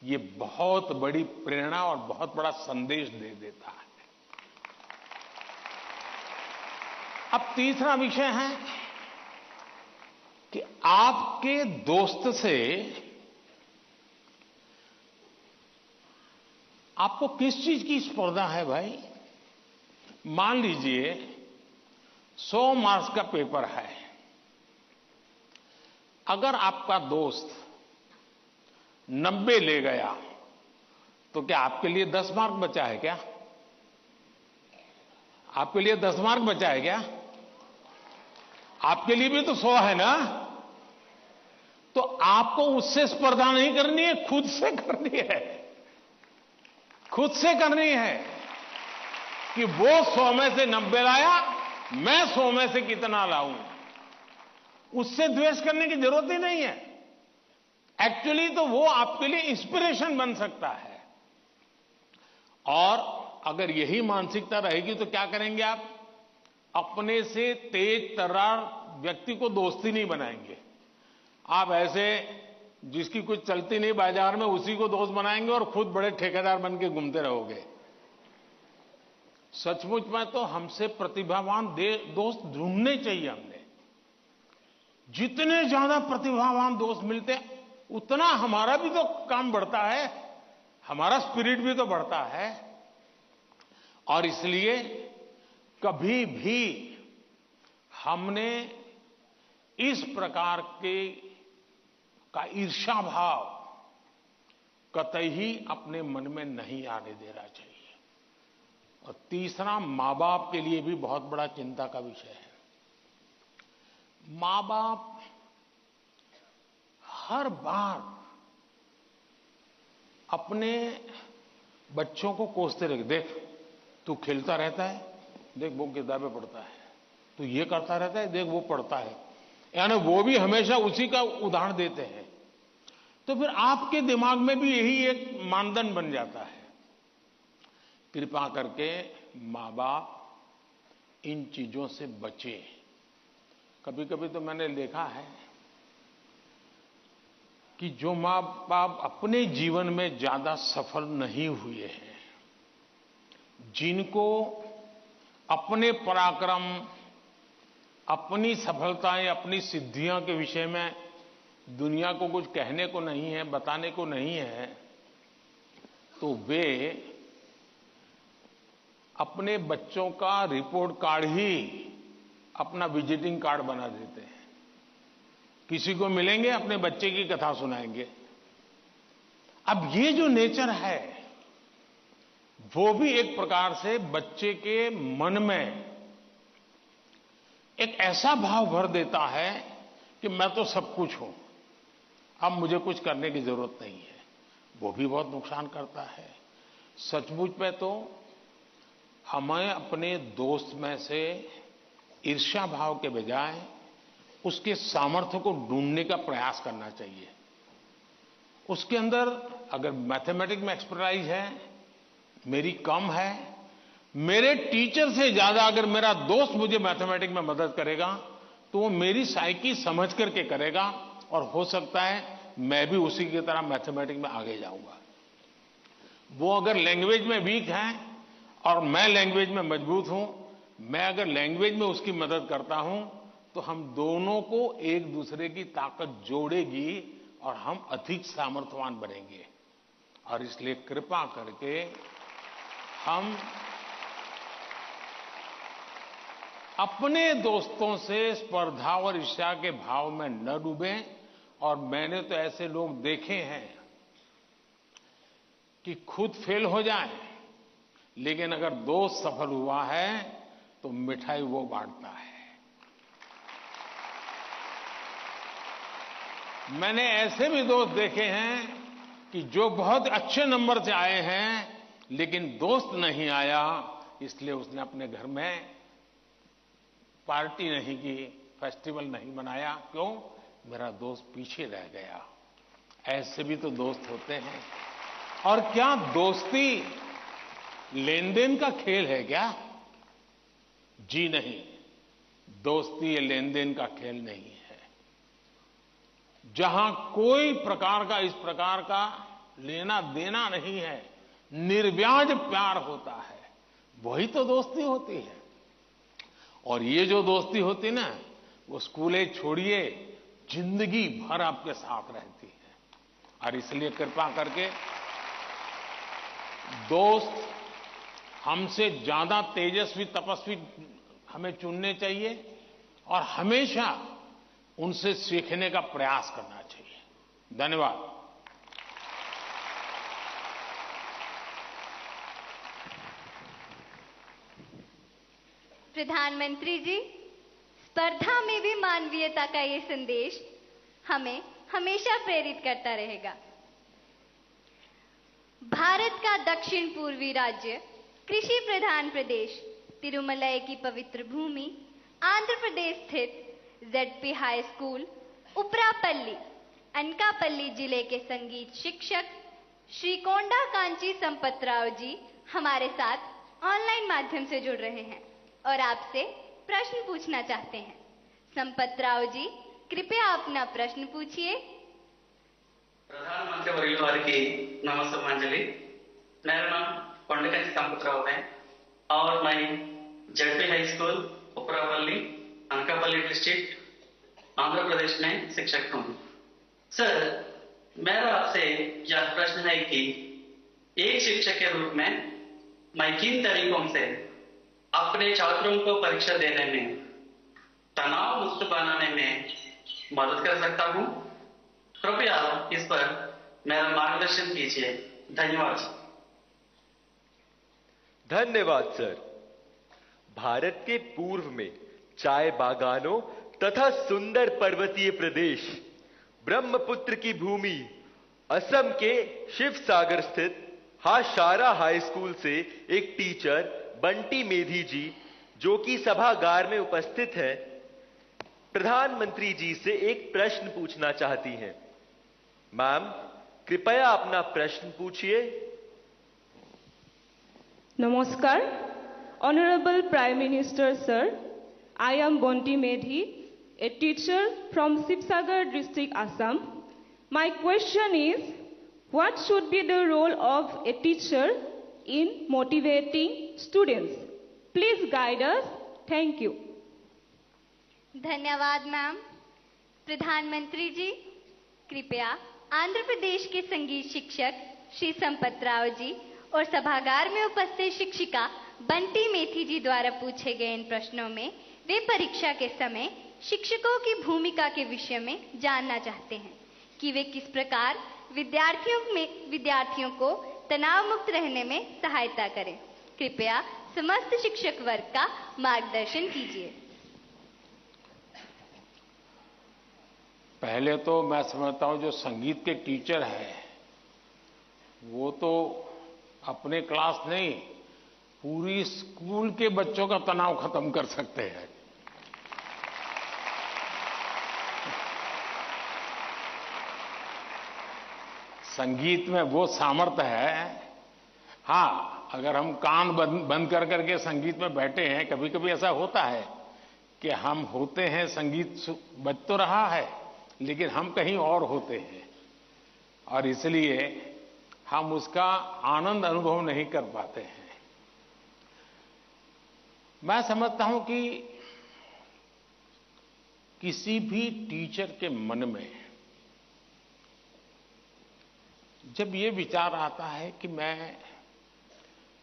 ये बहुत बड़ी प्रेरणा और बहुत बड़ा संदेश दे देता है। अब तीसरा विषय है कि आपके दोस्त से आपको किस चीज की स्पर्धा है भाई? मान लीजिए 100 मार्क्स का पेपर है। अगर आपका दोस्त 90 ले गया तो क्या आपके लिए 10 मार्क बचा है क्या? आपके लिए 10 मार्क बचा है क्या? आपके लिए भी तो 100 है ना? तो आपको उससे स्पर्धा नहीं करनी है, खुद से करनी है। खुद से करनी है कि वो 100 में से 90 लाया, मैं 100 में से कितना लाऊं। उससे द्वेष करने की जरूरत ही नहीं है। एक्चुअली तो वो आपके लिए इंस्पिरेशन बन सकता है। और अगर यही मानसिकता रहेगी तो क्या करेंगे आप? अपने से तेज तर्रार व्यक्ति को दोस्ती नहीं बनाएंगे। आप ऐसे जिसकी कुछ चलती नहीं बाजार में, उसी को दोस्त बनाएंगे और खुद बड़े ठेकेदार बन के घूमते रहोगे। सचमुच में तो हमसे प्रतिभावान दोस्त ढूंढने चाहिए। हमने जितने ज्यादा प्रतिभावान दोस्त मिलते उतना हमारा भी तो काम बढ़ता है, हमारा स्पिरिट भी तो बढ़ता है। और इसलिए कभी भी हमने इस प्रकार का ईर्ष्या भाव कतई ही अपने मन में नहीं आने देना चाहिए। और तीसरा, मां बाप के लिए भी बहुत बड़ा चिंता का विषय है। मां बाप हर बार अपने बच्चों को कोसते रहे, देख तू खेलता रहता है, देख वो किताबें पढ़ता है, तू ये करता रहता है, देख वो पढ़ता है। यानी वो भी हमेशा उसी का उदाहरण देते हैं। तो फिर आपके दिमाग में भी यही एक मानदंड बन जाता है। कृपा करके मां बाप इन चीजों से बचे। कभी कभी तो मैंने देखा है कि जो मां बाप अपने जीवन में ज्यादा सफल नहीं हुए हैं, जिनको अपने पराक्रम, अपनी सफलताएं, अपनी सिद्धियों के विषय में दुनिया को कुछ कहने को नहीं है, बताने को नहीं है, तो वे अपने बच्चों का रिपोर्ट कार्ड ही अपना विजिटिंग कार्ड बना देते हैं। किसी को मिलेंगे, अपने बच्चे की कथा सुनाएंगे। अब ये जो नेचर है वो भी एक प्रकार से बच्चे के मन में एक ऐसा भाव भर देता है कि मैं तो सब कुछ हूं, अब मुझे कुछ करने की जरूरत नहीं है। वो भी बहुत नुकसान करता है। सचमुच में तो हमें अपने दोस्त में से ईर्ष्या भाव के बजाय उसके सामर्थ्य को ढूंढने का प्रयास करना चाहिए। उसके अंदर अगर मैथमेटिक्स में एक्सपर्टाइज है, मेरी कम है, मेरे टीचर से ज्यादा अगर मेरा दोस्त मुझे मैथमेटिक्स में मदद करेगा तो वो मेरी साइकी समझ करके करेगा और हो सकता है मैं भी उसी की तरह मैथमेटिक्स में आगे जाऊंगा। वो अगर लैंग्वेज में वीक है और मैं लैंग्वेज में मजबूत हूं, मैं अगर लैंग्वेज में उसकी मदद करता हूं तो हम दोनों को एक दूसरे की ताकत जोड़ेगी और हम अधिक सामर्थ्यवान बनेंगे। और इसलिए कृपा करके हम अपने दोस्तों से स्पर्धा और ईर्ष्या के भाव में न डूबें। और मैंने तो ऐसे लोग देखे हैं कि खुद फेल हो जाए, लेकिन अगर दोस्त सफल हुआ है तो मिठाई वो बांटता है। मैंने ऐसे भी दोस्त देखे हैं कि जो बहुत अच्छे नंबर से आए हैं लेकिन दोस्त नहीं आया, इसलिए उसने अपने घर में पार्टी नहीं की, फेस्टिवल नहीं मनाया। क्यों? मेरा दोस्त पीछे रह गया। ऐसे भी तो दोस्त होते हैं। और क्या दोस्ती लेन देन का खेल है क्या? जी नहीं, दोस्ती ये लेन देन का खेल नहीं है। जहां कोई प्रकार का इस प्रकार का लेना देना नहीं है, निर्व्याज प्यार होता है, वही तो दोस्ती होती है। और ये जो दोस्ती होती ना, वो स्कूल एज छोड़िए, जिंदगी भर आपके साथ रहती है। और इसलिए कृपा करके दोस्त हमसे ज्यादा तेजस्वी तपस्वी हमें चुनने चाहिए और हमेशा उनसे सीखने का प्रयास करना चाहिए। धन्यवाद। प्रधानमंत्री जी, स्पर्धा में भी मानवीयता का ये संदेश हमें हमेशा प्रेरित करता रहेगा। भारत का दक्षिण पूर्वी राज्य, कृषि प्रधान प्रदेश, तिरुमलई की पवित्र भूमि, आंध्र प्रदेश स्थित ZP high school Uparapalli, Anakapalli जिले के संगीत शिक्षक श्री कोंडा कांची संपतराव जी हमारे साथ ऑनलाइन माध्यम से जुड़ रहे हैं और आपसे प्रश्न पूछना चाहते हैं। संपतराव जी, कृपया अपना प्रश्न पूछिए। प्रधानमंत्री वर्युल वारिकी नमस्कारांजलि। मेरा नाम कोंडकांची संपतराव है और मैं ZP high school Uparapalli, Anakapalli district, Andhra Pradesh में शिक्षक हूँ। सर, मेरा आपसे यह प्रश्न है कि एक शिक्षक के रूप में मैं किन तरीकों से अपने छात्रों को परीक्षा देने में तनाव मुक्त बनाने में मदद कर सकता हूँ? कृपया इस पर मेरा मार्गदर्शन कीजिए। धन्यवाद। धन्यवाद सर। भारत के पूर्व में चाय बागानों तथा सुंदर पर्वतीय प्रदेश, ब्रह्मपुत्र की भूमि, असम के शिवसागर स्थित हाशारा हाई स्कूल से एक टीचर बंटी मेधी जी, जो कि सभागार में उपस्थित है, प्रधानमंत्री जी से एक प्रश्न पूछना चाहती हैं। मैम, कृपया अपना प्रश्न पूछिए। Namaskar, Honorable Prime Minister Sir, I am Bonti Medhi, a teacher from Sibsagar district, Assam. My question is, what should be the role of a teacher in motivating students? Please guide us. Thank you. धन्यवाद ma'am. प्रधानमंत्री जी, कृपया आंध्र प्रदेश के संगीत शिक्षक श्री संपतराव जी और सभागार में उपस्थित शिक्षिका बंटी मेथी जी द्वारा पूछे गए इन प्रश्नों में वे परीक्षा के समय शिक्षकों की भूमिका के विषय में जानना चाहते हैं कि वे किस प्रकार विद्यार्थियों को तनाव मुक्त रहने में सहायता करें। कृपया समस्त शिक्षक वर्ग का मार्गदर्शन कीजिए। पहले तो मैं समझता हूं जो संगीत के टीचर हैं वो तो अपने क्लास नहीं, पूरी स्कूल के बच्चों का तनाव खत्म कर सकते हैं। संगीत में वो सामर्थ्य है। हाँ, अगर हम कान बंद कर करके संगीत में बैठे हैं, कभी कभी ऐसा होता है कि हम होते हैं, संगीत बज तो रहा है लेकिन हम कहीं और होते हैं और इसलिए हम उसका आनंद अनुभव नहीं कर पाते हैं। मैं समझता हूं कि किसी भी टीचर के मन में जब ये विचार आता है कि मैं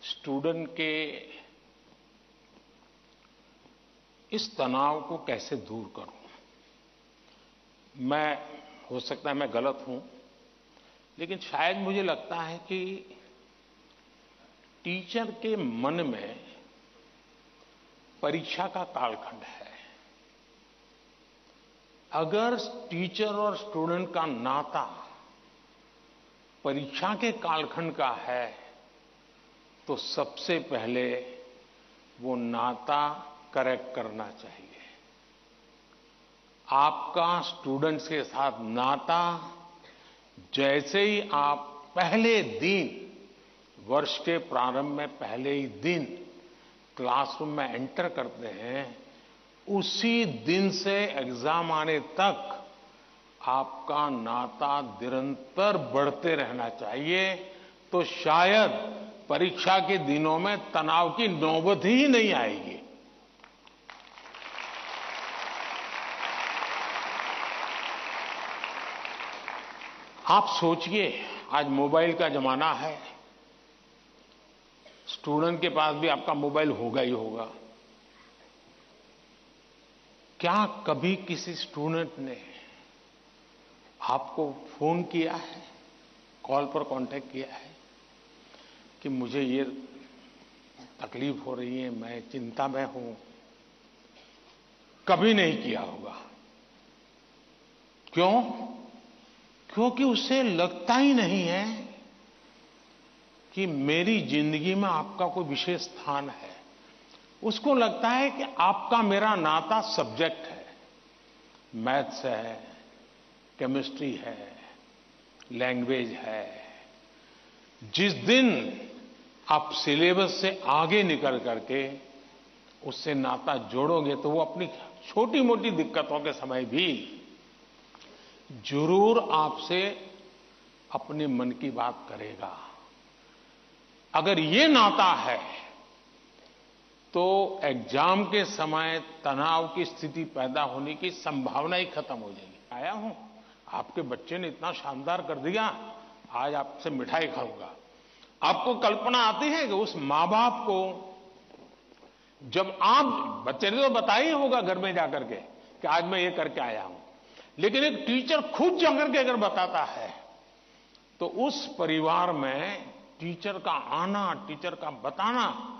स्टूडेंट के इस तनाव को कैसे दूर करूं, मैं हो सकता है मैं गलत हूं, लेकिन शायद मुझे लगता है कि टीचर के मन में परीक्षा का कालखंड है। अगर टीचर और स्टूडेंट का नाता परीक्षा के कालखंड का है तो सबसे पहले वो नाता करेक्ट करना चाहिए। आपका स्टूडेंट्स के साथ नाता जैसे ही आप पहले दिन वर्ष के प्रारंभ में पहले ही दिन क्लासरूम में एंटर करते हैं, उसी दिन से एग्जाम आने तक आपका नाता निरंतर बढ़ते रहना चाहिए, तो शायद परीक्षा के दिनों में तनाव की नौबत ही नहीं आएगी। आप सोचिए, आज मोबाइल का जमाना है, स्टूडेंट के पास भी आपका मोबाइल होगा ही होगा। क्या कभी किसी स्टूडेंट ने आपको फोन किया है, कॉल पर कांटेक्ट किया है कि मुझे ये तकलीफ हो रही है, मैं चिंता में हूं? कभी नहीं किया होगा। क्यों? क्योंकि उसे लगता ही नहीं है कि मेरी जिंदगी में आपका कोई विशेष स्थान है। उसको लगता है कि आपका मेरा नाता सब्जेक्ट है, मैथ्स है, केमिस्ट्री है, लैंग्वेज है। जिस दिन आप सिलेबस से आगे निकल करके उससे नाता जोड़ोगे तो वो अपनी छोटी मोटी दिक्कतों के समय भी जरूर आपसे अपने मन की बात करेगा। अगर ये नाता है तो एग्जाम के समय तनाव की स्थिति पैदा होने की संभावना ही खत्म हो जाएगी। आया हूं, आपके बच्चे ने इतना शानदार कर दिया, आज आपसे मिठाई खाऊंगा। आपको कल्पना आती है कि उस मां बाप को, जब आप, बच्चे ने तो बताया ही होगा घर में जाकर के कि आज मैं ये करके आया हूं, लेकिन एक टीचर खुद जाकर के अगर बताता है तो उस परिवार में टीचर का आना, टीचर का बताना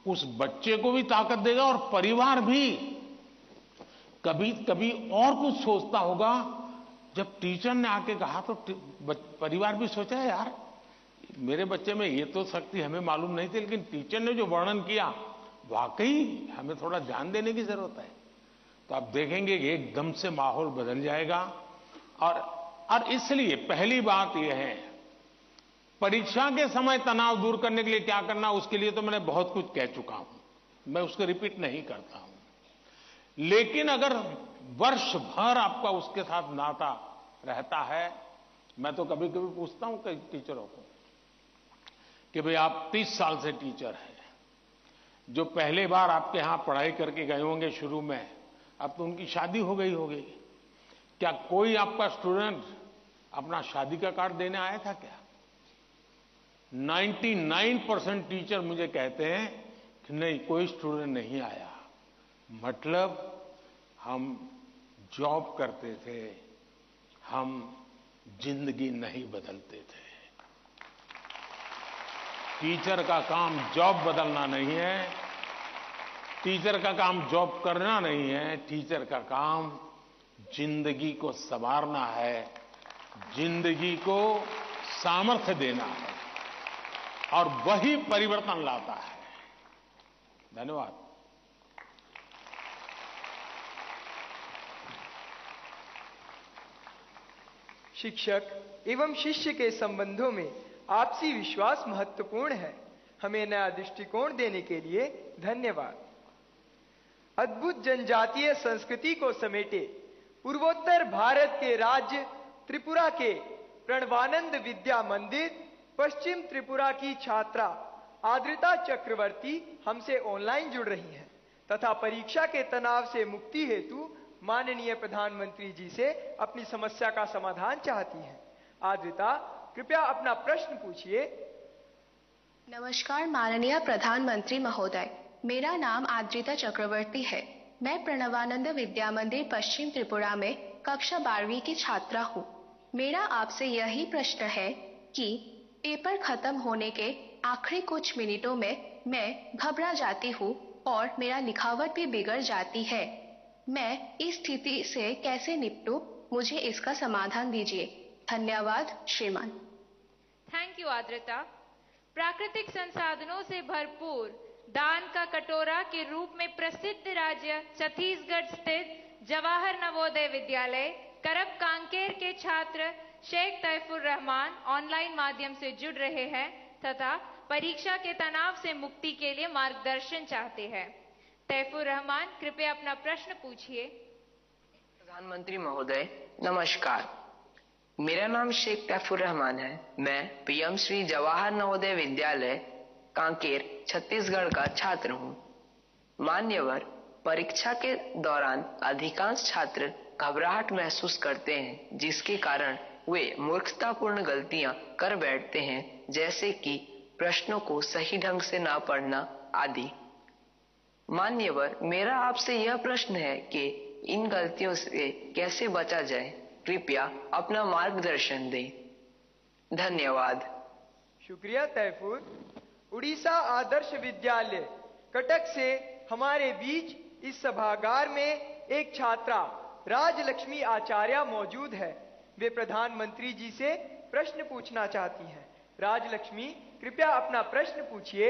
उस बच्चे को भी ताकत देगा और परिवार भी कभी कभी और कुछ सोचता होगा। जब टीचर ने आके कहा तो परिवार भी सोचा है, यार मेरे बच्चे में ये तो शक्ति हमें मालूम नहीं थी, लेकिन टीचर ने जो वर्णन किया वाकई हमें थोड़ा ध्यान देने की जरूरत है। तो आप देखेंगे कि एकदम से माहौल बदल जाएगा। और इसलिए पहली बात यह है, परीक्षा के समय तनाव दूर करने के लिए क्या करना, उसके लिए तो मैंने बहुत कुछ कह चुका हूं, मैं उसको रिपीट नहीं करता हूं। लेकिन अगर वर्ष भर आपका उसके साथ नाता रहता है, मैं तो कभी कभी पूछता हूं कई टीचरों को कि भाई आप 30 साल से टीचर हैं, जो पहले बार आपके यहां पढ़ाई करके गए होंगे शुरू में, अब तो उनकी शादी हो गई होगी, क्या कोई आपका स्टूडेंट अपना शादी का कार्ड देने आया था क्या? 99% टीचर मुझे कहते हैं कि नहीं, कोई स्टूडेंट नहीं आया। मतलब हम जॉब करते थे, हम जिंदगी नहीं बदलते थे। टीचर का काम जॉब बदलना नहीं है, टीचर का काम जॉब करना नहीं है, टीचर का काम जिंदगी को संवारना है, जिंदगी को सामर्थ्य देना है, और वही परिवर्तन लाता है। धन्यवाद। शिक्षक एवं शिष्य के संबंधों में आपसी विश्वास महत्वपूर्ण है। हमें नया दृष्टिकोण देने के लिए धन्यवाद। अद्भुत जनजातीय संस्कृति को समेटे पूर्वोत्तर भारत के राज्य त्रिपुरा के प्रणवानंद विद्या मंदिर पश्चिम त्रिपुरा की छात्रा आद्रिता चक्रवर्ती हमसे ऑनलाइन जुड़ रही हैं तथा परीक्षा के तनाव से मुक्ति हेतु माननीय प्रधानमंत्री जी से अपनी समस्या का समाधान चाहती हैं। आद्रिता, कृपया अपना प्रश्न पूछिए। नमस्कार माननीय प्रधानमंत्री महोदय, मेरा नाम आद्रिता चक्रवर्ती है। मैं प्रणवानंद विद्या मंदिर पश्चिम त्रिपुरा में कक्षा 12वीं की छात्रा हूँ। मेरा आपसे यही प्रश्न है कि पेपर खत्म होने के आखिरी कुछ मिनटों में मैं घबरा जाती हूँ और मेरा लिखावट भी बिगड़ जाती है। मैं इस स्थिति से कैसे निपटूं? मुझे इसका समाधान दीजिए। धन्यवाद श्रीमान। Thank you Adrita. प्राकृतिक संसाधनों से भरपूर दान का कटोरा के रूप में प्रसिद्ध राज्य छत्तीसगढ़ स्थित जवाहर नवोदय विद्यालय करब कांकेर के छात्र शेख तैफुर रहमान ऑनलाइन माध्यम से जुड़ रहे हैं तथा परीक्षा के तनाव से मुक्ति के लिए मार्गदर्शन चाहते हैं। तैफुर रहमान, कृपया अपना प्रश्न पूछिए। प्रधानमंत्री महोदय नमस्कार, मेरा नाम शेख तैफुर रहमान है। मैं पीएम श्री जवाहर नवोदय विद्यालय कांकेर छत्तीसगढ़ का छात्र हूँ। मान्यवर, परीक्षा के दौरान अधिकांश छात्र घबराहट महसूस करते हैं, जिसके कारण वे मूर्खतापूर्ण गलतियां कर बैठते हैं, जैसे कि प्रश्नों को सही ढंग से ना पढ़ना आदि। मान्यवर, मेरा आपसे यह प्रश्न है कि इन गलतियों से कैसे बचा जाए, कृपया अपना मार्गदर्शन दें। धन्यवाद। शुक्रिया तैफूर। उड़ीसा आदर्श विद्यालय कटक से हमारे बीच इस सभागार में एक छात्रा राजलक्ष्मी आचार्य मौजूद है। वे प्रधानमंत्री जी से प्रश्न पूछना चाहती हैं। राजलक्ष्मी, कृपया अपना प्रश्न पूछिए।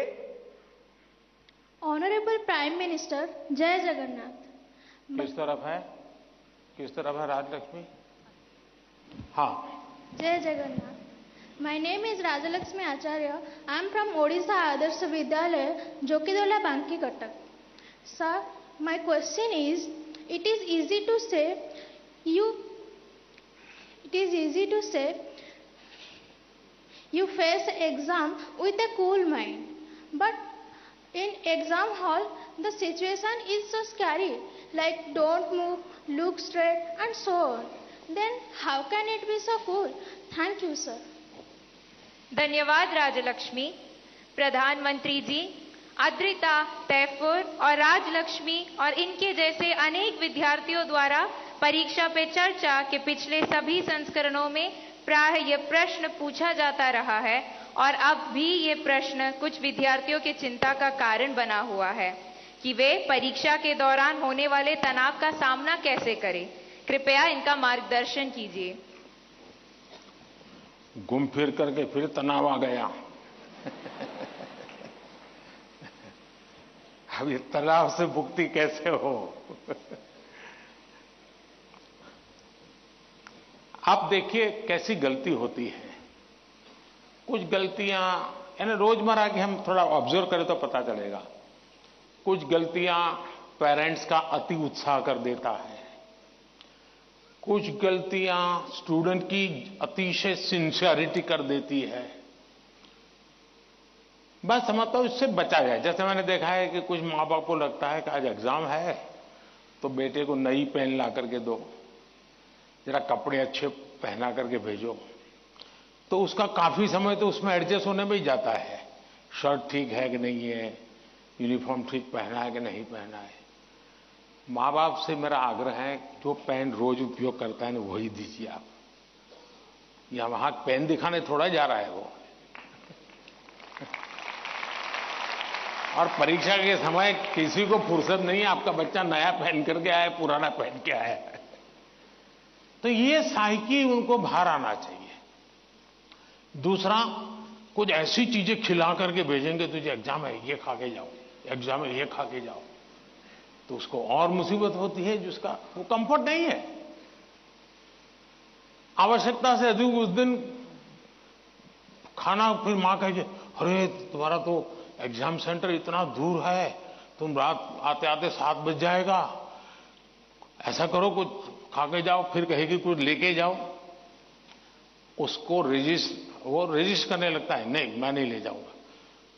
ऑनरेबल प्राइम मिनिस्टर, जय जगन्नाथ। किस तरफ है राजलक्ष्मी? हाँ। जय Jagannath. My name is Rajalakshmi Acharya. I am from Odisha Adarsh Vidyalaya, Jokidola, Banki, Cuttack. Sir, my question is, it is easy to say you face exam with a cool mind, but in exam hall the situation is so scary, like don't move, look straight and so on. Then how can it be so cool? Thank you, sir. धन्यवाद राजलक्ष्मी। प्रधानमंत्री जी, अद्रिता, तैफुर और राजलक्ष्मी और इनके जैसे अनेक विद्यार्थियों द्वारा परीक्षा पे चर्चा के पिछले सभी संस्करणों में प्राय ये प्रश्न पूछा जाता रहा है और अब भी ये प्रश्न कुछ विद्यार्थियों के चिंता का कारण बना हुआ है कि वे परीक्षा के दौरान होने वाले तनाव का सामना कैसे करें। कृपया इनका मार्गदर्शन कीजिए। घूम फिर करके फिर तनाव आ गया। अब ये तनाव से मुक्ति कैसे हो? आप देखिए कैसी गलती होती है। कुछ गलतियां यानी रोजमर्रा की हम थोड़ा ऑब्जर्व करें तो पता चलेगा। कुछ गलतियां पेरेंट्स का अति उत्साह कर देता है, कुछ गलतियां स्टूडेंट की अतिशय सिंसियरिटी कर देती है। बस समझता हूं इससे बचा जाए। जैसे मैंने देखा है कि कुछ माँ बाप को लगता है कि आज एग्जाम है तो बेटे को नई पेन ला करके दो, जरा कपड़े अच्छे पहना करके भेजो, तो उसका काफी समय तो उसमें एडजस्ट होने में ही जाता है। शर्ट ठीक है कि नहीं है, यूनिफॉर्म ठीक पहना है कि नहीं पहना है। माँ बाप से मेरा आग्रह है जो पेन रोज उपयोग करता है ना वही दीजिए आप। या वहां पेन दिखाने थोड़ा जा रहा है वो। और परीक्षा के समय किसी को फुर्सत नहीं है, आपका बच्चा नया पहन करके आया, पुराना पहन के आया है। तो ये साइकी उनको बाहर आना चाहिए। दूसरा, कुछ ऐसी चीजें खिला करके भेजेंगे, तुझे एग्जाम है ये खा के जाओ, एग्जाम है ये खा के जाओ, तो उसको और मुसीबत होती है जिसका वो कंफर्ट नहीं है। आवश्यकता से अधिक उस दिन खाना, फिर मां कहे अरे तुम्हारा तो एग्जाम सेंटर इतना दूर है, तुम रात आते आते 7 बज जाएगा, ऐसा करो कुछ खा के जाओ, फिर कहेगी कुछ लेके जाओ। उसको वो रेजिस्ट करने लगता है, नहीं मैं नहीं ले जाऊंगा।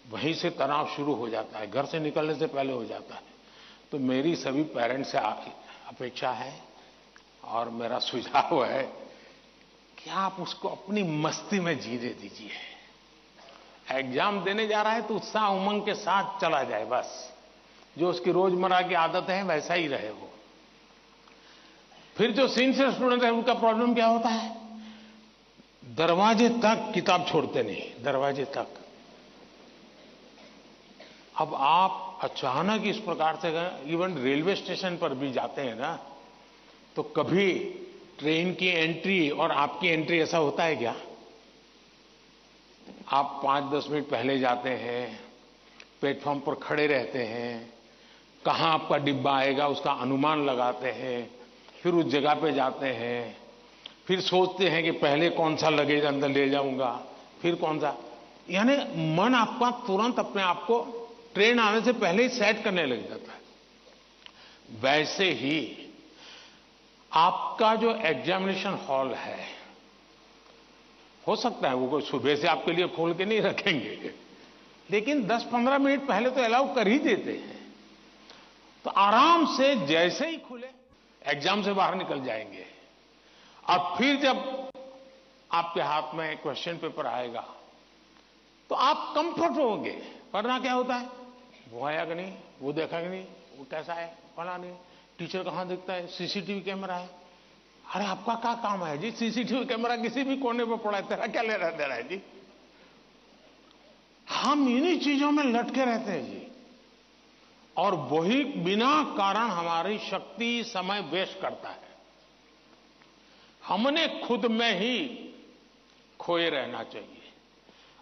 वहीं से तनाव शुरू हो जाता है, घर से निकलने से पहले हो जाता है। तो मेरी सभी पेरेंट्स से अपेक्षा है और मेरा सुझाव है कि आप उसको अपनी मस्ती में जीने दीजिए। एग्जाम देने जा रहा है तो उत्साह उमंग के साथ चला जाए, बस जो उसकी रोजमर्रा की आदत है वैसा ही रहे वो। फिर जो सिंसियर स्टूडेंट है उनका प्रॉब्लम क्या होता है, दरवाजे तक किताब छोड़ते नहीं, दरवाजे तक। अब आप अचानक इस प्रकार से इवन रेलवे स्टेशन पर भी जाते हैं ना, तो कभी ट्रेन की एंट्री और आपकी एंट्री ऐसा होता है क्या? आप 5-10 मिनट पहले जाते हैं, प्लेटफॉर्म पर खड़े रहते हैं, कहां आपका डिब्बा आएगा उसका अनुमान लगाते हैं, फिर उस जगह पे जाते हैं, फिर सोचते हैं कि पहले कौन सा लगेज अंदर ले जाऊंगा, फिर कौन सा। यानी मन आपका तुरंत अपने आप को ट्रेन आने से पहले ही सेट करने लग जाता है। वैसे ही आपका जो एग्जामिनेशन हॉल है, हो सकता है वो कोई सुबह से आपके लिए खोल के नहीं रखेंगे, लेकिन 10-15 मिनट पहले तो अलाउ कर ही देते हैं। तो आराम से जैसे ही खुले एग्जाम से बाहर निकल जाएंगे। और फिर जब आपके हाथ में क्वेश्चन पेपर आएगा तो आप कंफर्ट होंगे। वरना क्या होता है, वो आया कि नहीं, वो देखा कि नहीं, वो कैसा है, फला नहीं, टीचर कहां दिखता है, सीसीटीवी कैमरा है। अरे आपका क्या काम है जी, सीसीटीवी कैमरा किसी भी कोने पर पड़ा है, तेरा क्या लेना देना है जी। हम इन्हीं चीजों में लटके रहते हैं जी, और वही बिना कारण हमारी शक्ति समय वेस्ट करता है। हमने खुद में ही खोए रहना चाहिए।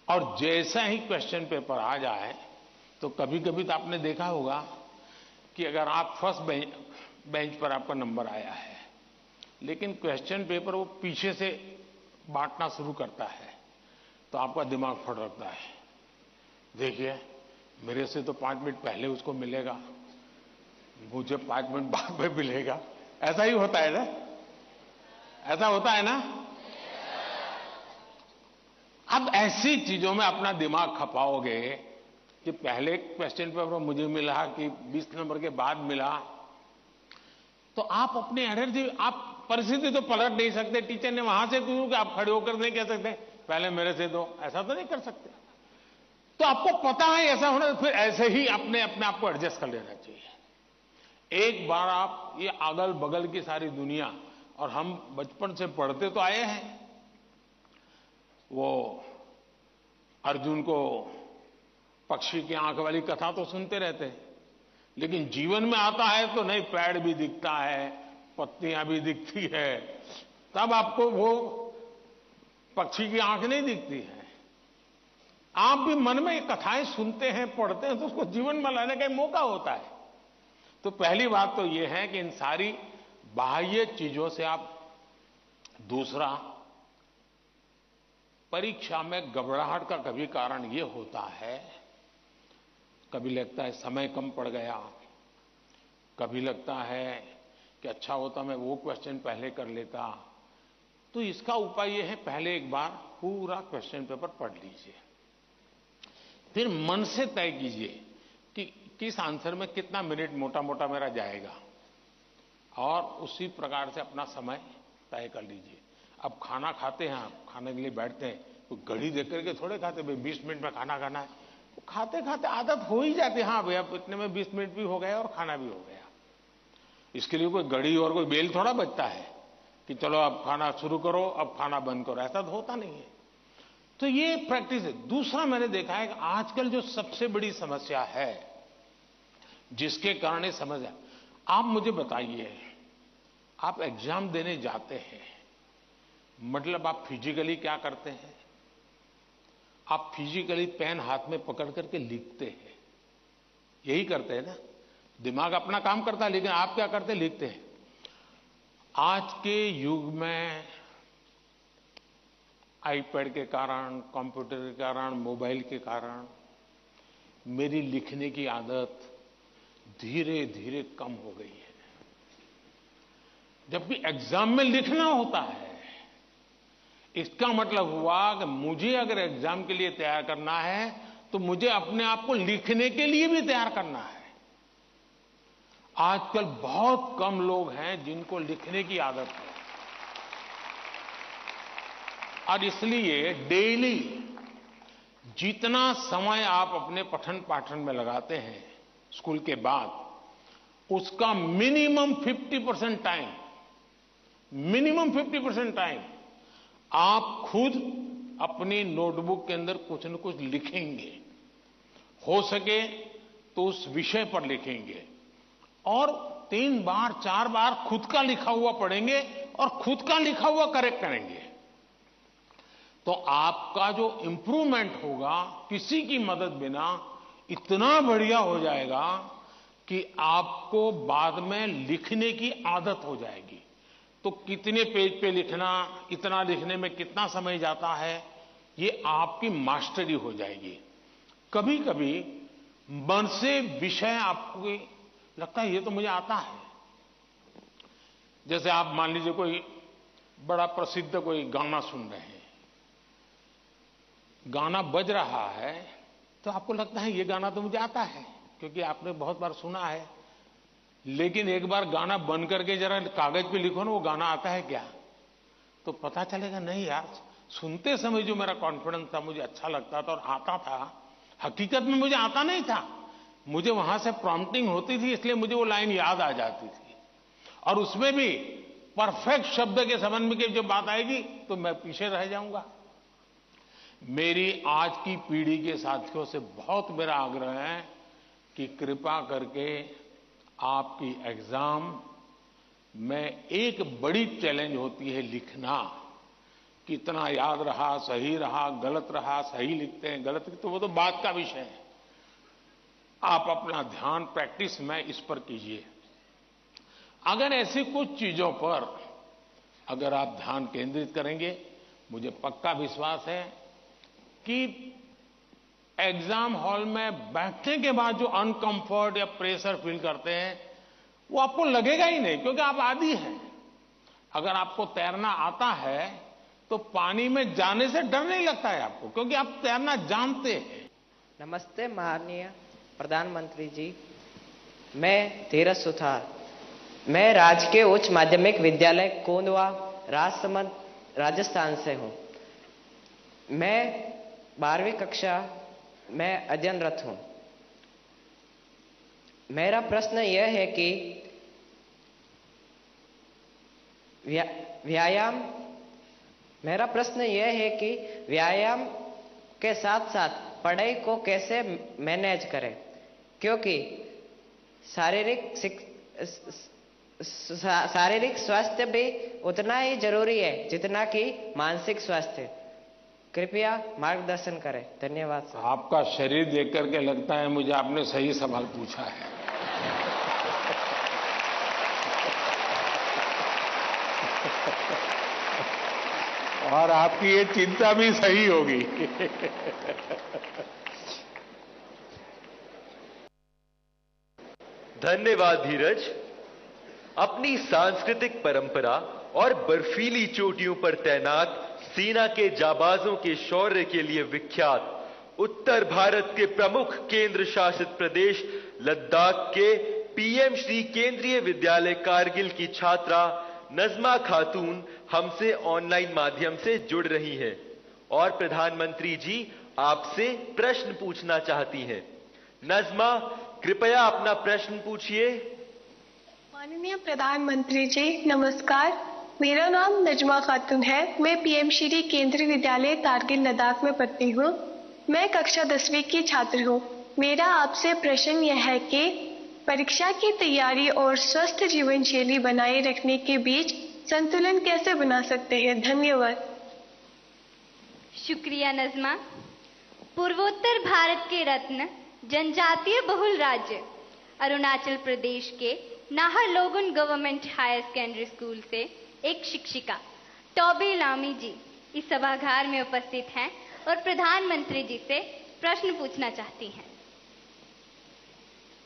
और जैसा ही क्वेश्चन पेपर आ जाए तो कभी कभी तो आपने देखा होगा कि अगर आप फर्स्ट बेंच पर आपका नंबर आया है, लेकिन क्वेश्चन पेपर वो पीछे से बांटना शुरू करता है, तो आपका दिमाग फटकता है। देखिए, मेरे से तो 5 मिनट पहले उसको मिलेगा, मुझे 5 मिनट बाद में मिलेगा। ऐसा ही होता है ना, ऐसा होता है ना। अब ऐसी चीजों में अपना दिमाग खपाओगे कि पहले क्वेश्चन पेपर मुझे मिला कि 20 नंबर के बाद मिला, तो आप अपनी एनर्जी, आप परिस्थिति तो पलट नहीं सकते। टीचर ने वहां से पूछा कि आप खड़े होकर नहीं कह सकते पहले मेरे से दो, ऐसा तो नहीं कर सकते। तो आपको पता है ऐसा होना, फिर ऐसे ही अपने आप को एडजस्ट कर लेना चाहिए। एक बार आप ये अगल बगल की सारी दुनिया, और हम बचपन से पढ़ते तो आए हैं, वो अर्जुन को पक्षी की आंख वाली कथा तो सुनते रहते हैं, लेकिन जीवन में आता है तो नहीं, पेड़ भी दिखता है, पत्तियां भी दिखती है, तब आपको वो पक्षी की आंख नहीं दिखती है। आप भी मन में कथाएं सुनते हैं, पढ़ते हैं, तो उसको जीवन में लाने का मौका होता है। तो पहली बात तो ये है कि इन सारी बाह्य चीजों से आप, दूसरा, परीक्षा में घबराहट का कभी कारण ये होता है, कभी लगता है समय कम पड़ गया, कभी लगता है कि अच्छा होता मैं वो क्वेश्चन पहले कर लेता। तो इसका उपाय ये है, पहले एक बार पूरा क्वेश्चन पेपर पढ़ लीजिए, फिर मन से तय कीजिए कि किस आंसर में कितना मिनट मोटा मोटा मेरा जाएगा, और उसी प्रकार से अपना समय तय कर लीजिए। अब खाना खाते हैं, आप खाने के लिए बैठते हैं तो घड़ी देख करके थोड़े खाते, भाई 20 मिनट में खाना खाना है। तो खाते खाते आदत हो ही जाती है, हाँ भैया इतने में 20 मिनट भी हो गया और खाना भी हो गया। इसके लिए कोई घड़ी और कोई बेल थोड़ा बचता है कि चलो अब खाना शुरू करो, अब खाना बंद करो, ऐसा तो होता नहीं है। तो ये प्रैक्टिस है। दूसरा, मैंने देखा है कि आजकल जो सबसे बड़ी समस्या है, जिसके कारण ये समस्या, आप मुझे बताइए, आप एग्जाम देने जाते हैं, मतलब आप फिजिकली क्या करते हैं? आप फिजिकली पेन हाथ में पकड़ करके लिखते हैं, यही करते हैं ना। दिमाग अपना काम करता है, लेकिन आप क्या करते हैं? लिखते हैं। आज के युग में आईपैड के कारण, कंप्यूटर के कारण, मोबाइल के कारण मेरी लिखने की आदत धीरे धीरे कम हो गई है। जब भी एग्जाम में लिखना होता है, इसका मतलब हुआ कि मुझे अगर एग्जाम के लिए तैयार करना है तो मुझे अपने आप को लिखने के लिए भी तैयार करना है। आजकल बहुत कम लोग हैं जिनको लिखने की आदत है, और इसलिए डेली जितना समय आप अपने पठन पाठन में लगाते हैं स्कूल के बाद, उसका मिनिमम 50% टाइम, मिनिमम 50% टाइम आप खुद अपनी नोटबुक के अंदर कुछ न कुछ लिखेंगे। हो सके तो उस विषय पर लिखेंगे, और 3 बार 4 बार खुद का लिखा हुआ पढ़ेंगे और खुद का लिखा हुआ करेक्ट करेंगे। तो आपका जो इंप्रूवमेंट होगा, किसी की मदद बिना इतना बढ़िया हो जाएगा कि आपको बाद में लिखने की आदत हो जाएगी। तो कितने पेज पे लिखना, इतना लिखने में कितना समय जाता है, ये आपकी मास्टरी हो जाएगी। कभी कभी मन से विषय आपको लगता है ये तो मुझे आता है। जैसे आप मान लीजिए कोई बड़ा प्रसिद्ध कोई गाना सुन रहे हैं, गाना बज रहा है तो आपको लगता है ये गाना तो मुझे आता है क्योंकि आपने बहुत बार सुना है। लेकिन एक बार गाना बन करके जरा कागज पे लिखो ना वो गाना आता है क्या, तो पता चलेगा नहीं यार, सुनते समय जो मेरा कॉन्फिडेंस था, मुझे अच्छा लगता था और आता था, हकीकत में मुझे आता नहीं था। मुझे वहां से प्रॉम्प्टिंग होती थी, इसलिए मुझे वो लाइन याद आ जाती थी। और उसमें भी परफेक्ट शब्द के संबंध में जब बात आएगी तो मैं पीछे रह जाऊंगा। मेरी आज की पीढ़ी के साथियों से बहुत मेरा आग्रह है कि कृपा करके आपकी एग्जाम में एक बड़ी चैलेंज होती है लिखना। कितना याद रहा, सही रहा, गलत रहा, सही लिखते हैं, गलत लिखते हैं, वो तो बात का विषय है। आप अपना ध्यान प्रैक्टिस में इस पर कीजिए। अगर ऐसी कुछ चीजों पर अगर आप ध्यान केंद्रित करेंगे, मुझे पक्का विश्वास है कि एग्जाम हॉल में बैठने के बाद जो अनकंफर्ट या प्रेशर फील करते हैं वो आपको लगेगा ही नहीं, क्योंकि आप आदी हैं। अगर आपको तैरना आता है तो पानी में जाने से डर नहीं लगता है आपको, क्योंकि आप तैरना जानते हैं। नमस्ते माननीय प्रधानमंत्री जी, मैं धीरज सुथार, मैं राजकीय उच्च माध्यमिक विद्यालय कोंदवा राजसमंद राजस्थान से हूं। मैं 12वीं कक्षा में अध्ययनरत हूं। मेरा प्रश्न यह है कि व्यायाम के साथ साथ पढ़ाई को कैसे मैनेज करें, क्योंकि शारीरिक स्वास्थ्य भी उतना ही जरूरी है जितना कि मानसिक स्वास्थ्य। कृपया मार्गदर्शन करें। धन्यवाद सर। आपका शरीर देख करके लगता है मुझे आपने सही सवाल पूछा है। और आपकी ये चिंता भी सही होगी। धन्यवाद धीरज। अपनी सांस्कृतिक परंपरा और बर्फीली चोटियों पर तैनात सेना के जाबाजों के शौर्य के लिए विख्यात उत्तर भारत के प्रमुख केंद्र शासित प्रदेश लद्दाख के पीएम श्री केंद्रीय विद्यालय कारगिल की छात्रा नजमा खातून हमसे ऑनलाइन माध्यम से जुड़ रही हैं और प्रधानमंत्री जी आपसे प्रश्न पूछना चाहती हैं। नजमा, कृपया अपना प्रश्न पूछिए। माननीय प्रधानमंत्री जी नमस्कार, मेरा नाम नजमा खातून है। मैं पीएम श्री केंद्रीय विद्यालय कारगिल लद्दाख में पढ़ती हूँ। मैं कक्षा 10वीं की छात्र हूँ। मेरा आपसे प्रश्न यह है कि परीक्षा की तैयारी और स्वस्थ जीवन शैली बनाए रखने के बीच संतुलन कैसे बना सकते हैं? धन्यवाद। शुक्रिया नजमा। पूर्वोत्तर भारत के रत्न जनजातीय बहुल राज्य अरुणाचल प्रदेश के नाहरलोगुन गवर्नमेंट हायर सेकेंडरी स्कूल से एक शिक्षिका टॉबी लामी जी इस सभागार में उपस्थित हैं और प्रधानमंत्री जी से प्रश्न पूछना चाहती हैं।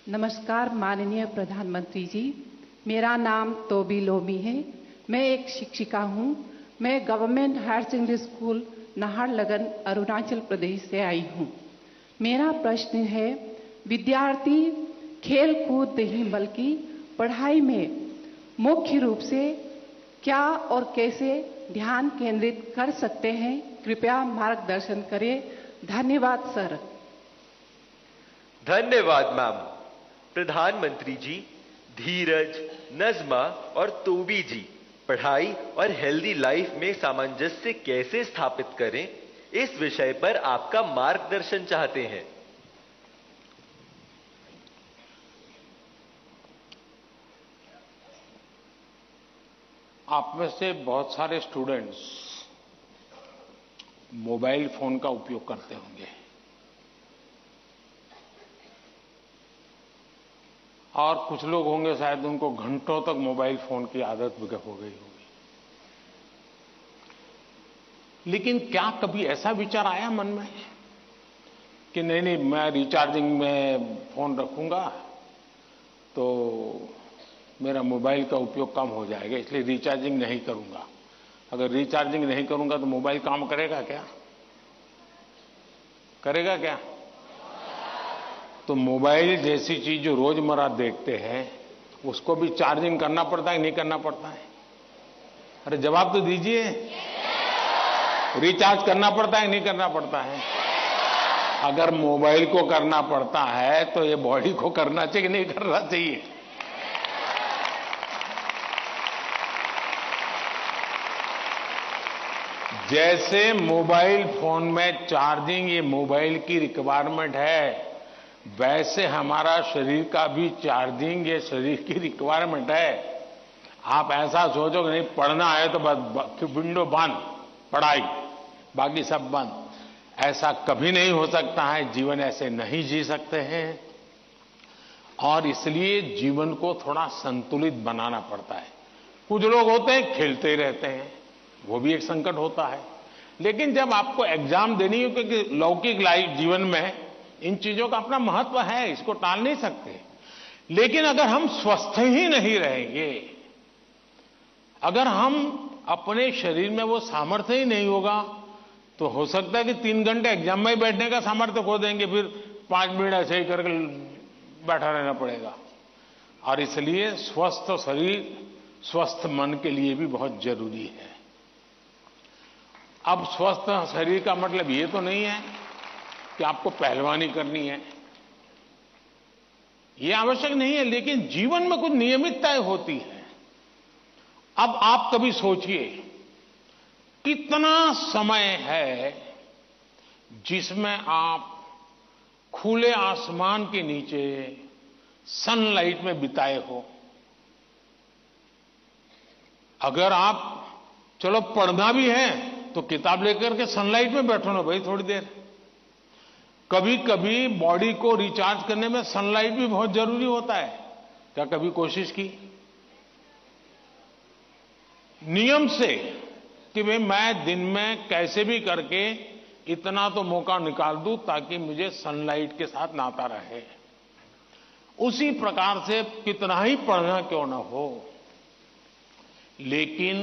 नमस्कार माननीय प्रधानमंत्री जी, मेरा नाम तोबी लोमी है। मैं एक शिक्षिका हूँ। मैं government higher secondary school Naharlagun Arunachal Pradesh से आई हूँ। मेरा प्रश्न है, विद्यार्थी खेल कूद नहीं बल्कि पढ़ाई में मुख्य रूप से क्या और कैसे ध्यान केंद्रित कर सकते हैं? कृपया मार्गदर्शन करें। धन्यवाद सर। धन्यवाद मैम। प्रधानमंत्री जी, धीरज, नजमा और तोबी जी पढ़ाई और हेल्दी लाइफ में सामंजस्य कैसे स्थापित करें, इस विषय पर आपका मार्गदर्शन चाहते हैं। आप में से बहुत सारे स्टूडेंट्स मोबाइल फोन का उपयोग करते होंगे और कुछ लोग होंगे शायद उनको घंटों तक मोबाइल फोन की आदत हो गई होगी। लेकिन क्या कभी ऐसा विचार आया मन में कि नहीं नहीं, मैं रिचार्जिंग में फोन रखूंगा तो मेरा मोबाइल का उपयोग कम हो जाएगा, इसलिए रिचार्जिंग नहीं करूंगा। अगर रिचार्जिंग नहीं करूंगा तो मोबाइल काम करेगा क्या? करेगा क्या? तो मोबाइल जैसी चीज जो रोजमर्रा देखते हैं उसको भी चार्जिंग करना पड़ता है, नहीं करना पड़ता है? अरे जवाब तो दीजिए। रिचार्ज करना पड़ता है, नहीं करना पड़ता है? अगर मोबाइल को करना पड़ता है तो ये बॉडी को करना चाहिए कि नहीं करना चाहिए? जैसे मोबाइल फोन में चार्जिंग ये मोबाइल की रिक्वायरमेंट है, वैसे हमारा शरीर का भी चार्जिंग ये शरीर की रिक्वायरमेंट है। आप ऐसा सोचो कि नहीं पढ़ना है तो बस विंडो बंद, पढ़ाई, बाकी सब बंद, ऐसा कभी नहीं हो सकता है। जीवन ऐसे नहीं जी सकते हैं और इसलिए जीवन को थोड़ा संतुलित बनाना पड़ता है। कुछ लोग होते हैं खेलते ही रहते हैं, वो भी एक संकट होता है। लेकिन जब आपको एग्जाम देनी हो, क्योंकि लौकिक लाइफ जीवन में इन चीजों का अपना महत्व है, इसको टाल नहीं सकते। लेकिन अगर हम स्वस्थ ही नहीं रहेंगे, अगर हम अपने शरीर में वो सामर्थ्य ही नहीं होगा, तो हो सकता है कि 3 घंटे एग्जाम में बैठने का सामर्थ्य खो देंगे, फिर 5 मिनट ऐसे ही करके बैठा रहना पड़ेगा। और इसलिए स्वस्थ शरीर स्वस्थ मन के लिए भी बहुत जरूरी है। अब स्वस्थ शरीर का मतलब ये तो नहीं है कि आपको पहलवानी करनी है, ये आवश्यक नहीं है, लेकिन जीवन में कुछ नियमितताएं होती है। अब आप कभी सोचिए कितना समय है जिसमें आप खुले आसमान के नीचे सनलाइट में बिताए हो। अगर आप चलो पढ़ना भी है तो किताब लेकर के सनलाइट में बैठो ना भाई थोड़ी देर। कभी कभी बॉडी को रिचार्ज करने में सनलाइट भी बहुत जरूरी होता है। क्या कभी कोशिश की नियम से कि भाई मैं दिन में कैसे भी करके इतना तो मौका निकाल दूं ताकि मुझे सनलाइट के साथ नाता रहे? उसी प्रकार से कितना ही पढ़ना क्यों ना हो, लेकिन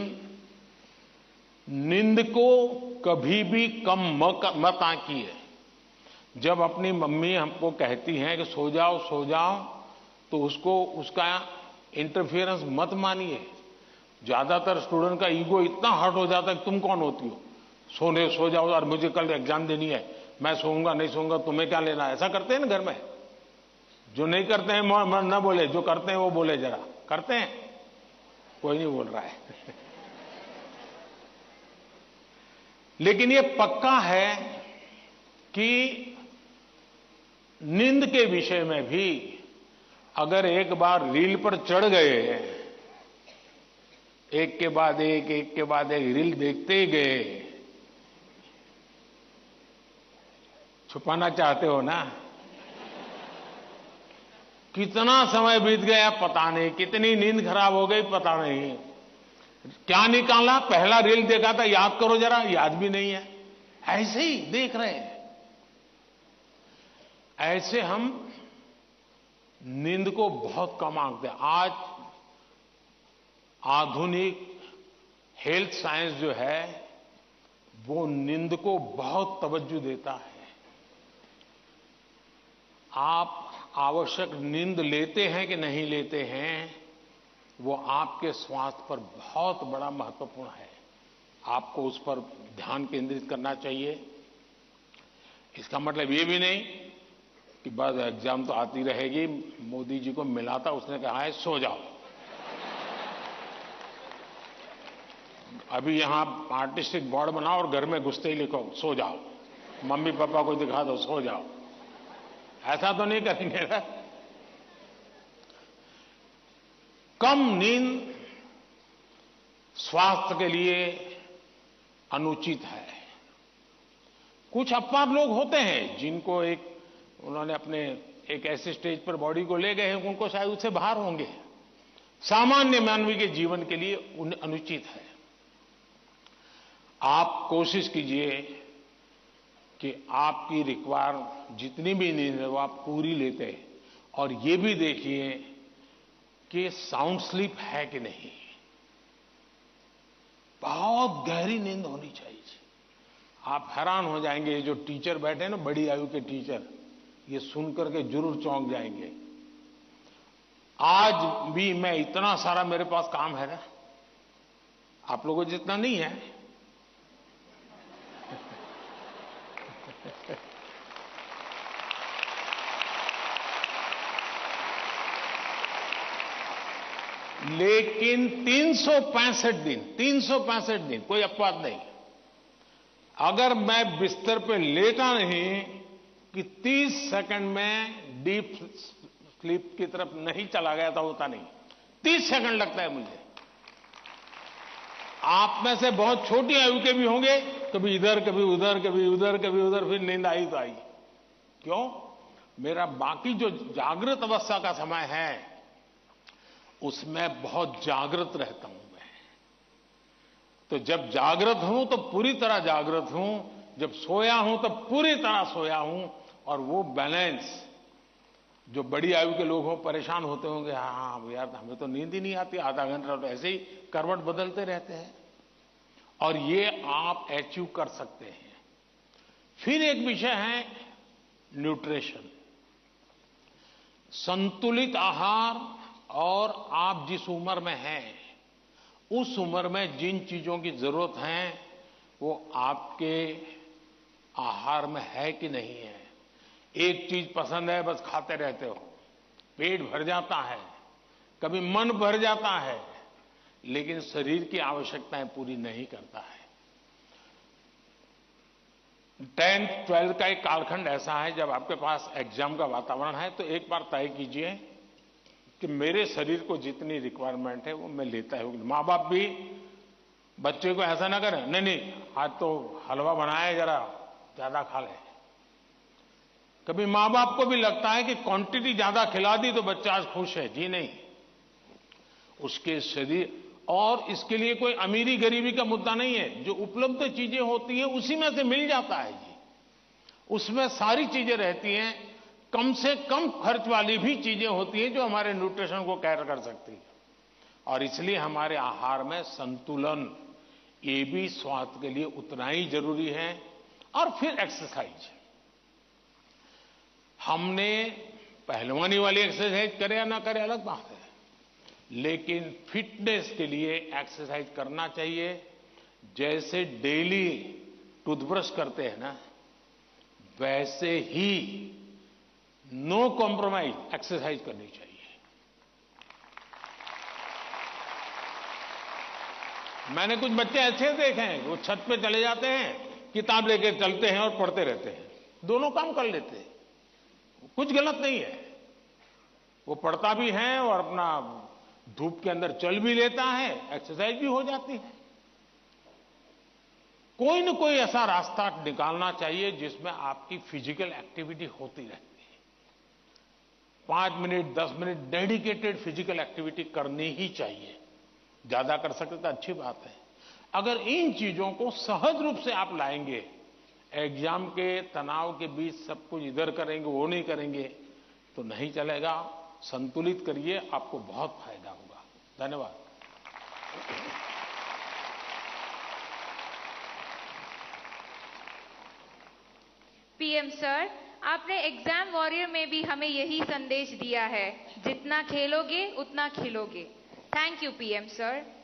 नींद को कभी भी कम मत आंकिए। जब अपनी मम्मी हमको कहती हैं कि सो जाओ, तो उसका इंटरफेरेंस मत मानिए। ज्यादातर स्टूडेंट का ईगो इतना हर्ट हो जाता है कि तुम कौन होती हो, सो जाओ और मुझे कल एग्जाम देनी है, मैं सोऊंगा नहीं सोऊंगा, तुम्हें क्या लेना? ऐसा करते हैं ना घर में। जो नहीं करते हैं मन न बोले, जो करते हैं वो बोले। जरा करते हैं? कोई नहीं बोल रहा है। लेकिन ये पक्का है कि नींद के विषय में भी अगर एक बार रील पर चढ़ गए, एक के बाद एक रील देखते ही गए, छुपाना चाहते हो ना? कितना समय बीत गया पता नहीं, कितनी नींद खराब हो गई पता नहीं, क्या निकाला, पहला रील देखा था याद करो जरा, याद भी नहीं है, ऐसे ही देख रहे हैं। ऐसे हम नींद को बहुत कम आंकते हैं। आज आधुनिक हेल्थ साइंस जो है वो नींद को बहुत तवज्जो देता है। आप आवश्यक नींद लेते हैं कि नहीं लेते हैं, वो आपके स्वास्थ्य पर बहुत बड़ा महत्वपूर्ण है। आपको उस पर ध्यान केंद्रित करना चाहिए। इसका मतलब ये भी नहीं कि बस एग्जाम तो आती रहेगी। मोदी जी को मिला था, उसने कहा है सो जाओ। अभी यहां आर्टिस्टिक बोर्ड बनाओ और घर में घुसते ही लिखो सो जाओ, मम्मी पापा को दिखा दो सो जाओ। ऐसा तो नहीं करेंगे ना। कम नींद स्वास्थ्य के लिए अनुचित है। कुछ अपवाद लोग होते हैं जिनको उन्होंने अपने एक ऐसे स्टेज पर बॉडी को ले गए हैं, उनको शायद उससे बाहर होंगे। सामान्य मानवीय के जीवन के लिए अनुचित है। आप कोशिश कीजिए कि आपकी रिक्वायर जितनी भी नींद है वो आप पूरी लेते हैं, और ये भी देखिए कि साउंड स्लीप है कि नहीं। बहुत गहरी नींद होनी चाहिए। आप हैरान हो जाएंगे, ये जो टीचर बैठे हैं ना, बड़ी आयु के टीचर, ये सुनकर के जरूर चौंक जाएंगे। आज भी मैं इतना सारा मेरे पास काम है ना, आप लोगों जितना नहीं है। लेकिन 365 दिन कोई अपवाद नहीं, अगर मैं बिस्तर पे लेटा नहीं कि 30 सेकंड में डीप स्लीप की तरफ नहीं चला गया था, होता नहीं। 30 सेकंड लगता है मुझे। आप में से बहुत छोटी आयु के भी होंगे, कभी इधर कभी उधर, कभी उधर कभी उधर, फिर नींद आई तो आई। क्यों? मेरा बाकी जो जागृत अवस्था का समय है उसमें बहुत जागृत रहता हूं मैं। तो जब जागृत हूं तो पूरी तरह जागृत हूं, जब सोया हूं तो पूरी तरह सोया हूं। और वो बैलेंस, जो बड़ी आयु के लोग हो परेशान होते होंगे, हाँ यार हमें तो नींद ही नहीं आती, आधा घंटा तो ऐसे ही करवट बदलते रहते हैं, और ये आप अचीव कर सकते हैं। फिर एक विषय है न्यूट्रिशन, संतुलित आहार। और आप जिस उम्र में हैं उस उम्र में जिन चीजों की जरूरत है वो आपके आहार में है कि नहीं है। एक चीज पसंद है, बस खाते रहते हो, पेट भर जाता है, कभी मन भर जाता है, लेकिन शरीर की आवश्यकताएं पूरी नहीं करता है। 10th 12th का एक कालखंड ऐसा है जब आपके पास एग्जाम का वातावरण है, तो एक बार तय कीजिए कि मेरे शरीर को जितनी रिक्वायरमेंट है वो मैं लेता हूं। माँ बाप भी बच्चे को ऐसा ना करें, नहीं आज तो हलवा बनाया, जरा ज्यादा खा ले। कभी माँ बाप को भी लगता है कि क्वांटिटी ज्यादा खिला दी तो बच्चा आज खुश है। जी नहीं, उसके शरीर, और इसके लिए कोई अमीरी गरीबी का मुद्दा नहीं है। जो उपलब्ध चीजें होती हैं उसी में से मिल जाता है जी, उसमें सारी चीजें रहती हैं। कम से कम खर्च वाली भी चीजें होती हैं जो हमारे न्यूट्रिशन को कैर कर सकती है। और इसलिए हमारे आहार में संतुलन, ये भी स्वास्थ्य के लिए उतना ही जरूरी है। और फिर एक्सरसाइज, हमने पहलवानी वाली एक्सरसाइज करे या ना करे अलग बात है, लेकिन फिटनेस के लिए एक्सरसाइज करना चाहिए। जैसे डेली टूथब्रश करते हैं ना, वैसे ही नो कॉम्प्रोमाइज एक्सरसाइज करनी चाहिए। मैंने कुछ बच्चे ऐसे देखे हैं, वो छत पे चले जाते हैं, किताब लेके चलते हैं और पढ़ते रहते हैं, दोनों काम कर लेते हैं। कुछ गलत नहीं है, वो पढ़ता भी है और अपना धूप के अंदर चल भी लेता है, एक्सरसाइज भी हो जाती है। कोई न कोई ऐसा रास्ता निकालना चाहिए जिसमें आपकी फिजिकल एक्टिविटी होती रहती है। 5 minute 10 minute dedicated physical activity करनी ही चाहिए। ज्यादा कर सकते तो अच्छी बात है। अगर इन चीजों को सहज रूप से आप लाएंगे, एग्जाम के तनाव के बीच सब कुछ इधर करेंगे वो नहीं करेंगे तो नहीं चलेगा। संतुलित करिए, आपको बहुत फायदा होगा। धन्यवाद। पीएम सर, आपने एग्जाम वॉरियर में भी हमें यही संदेश दिया है, जितना खेलोगे उतना खिलोगे। Thank you PM sir.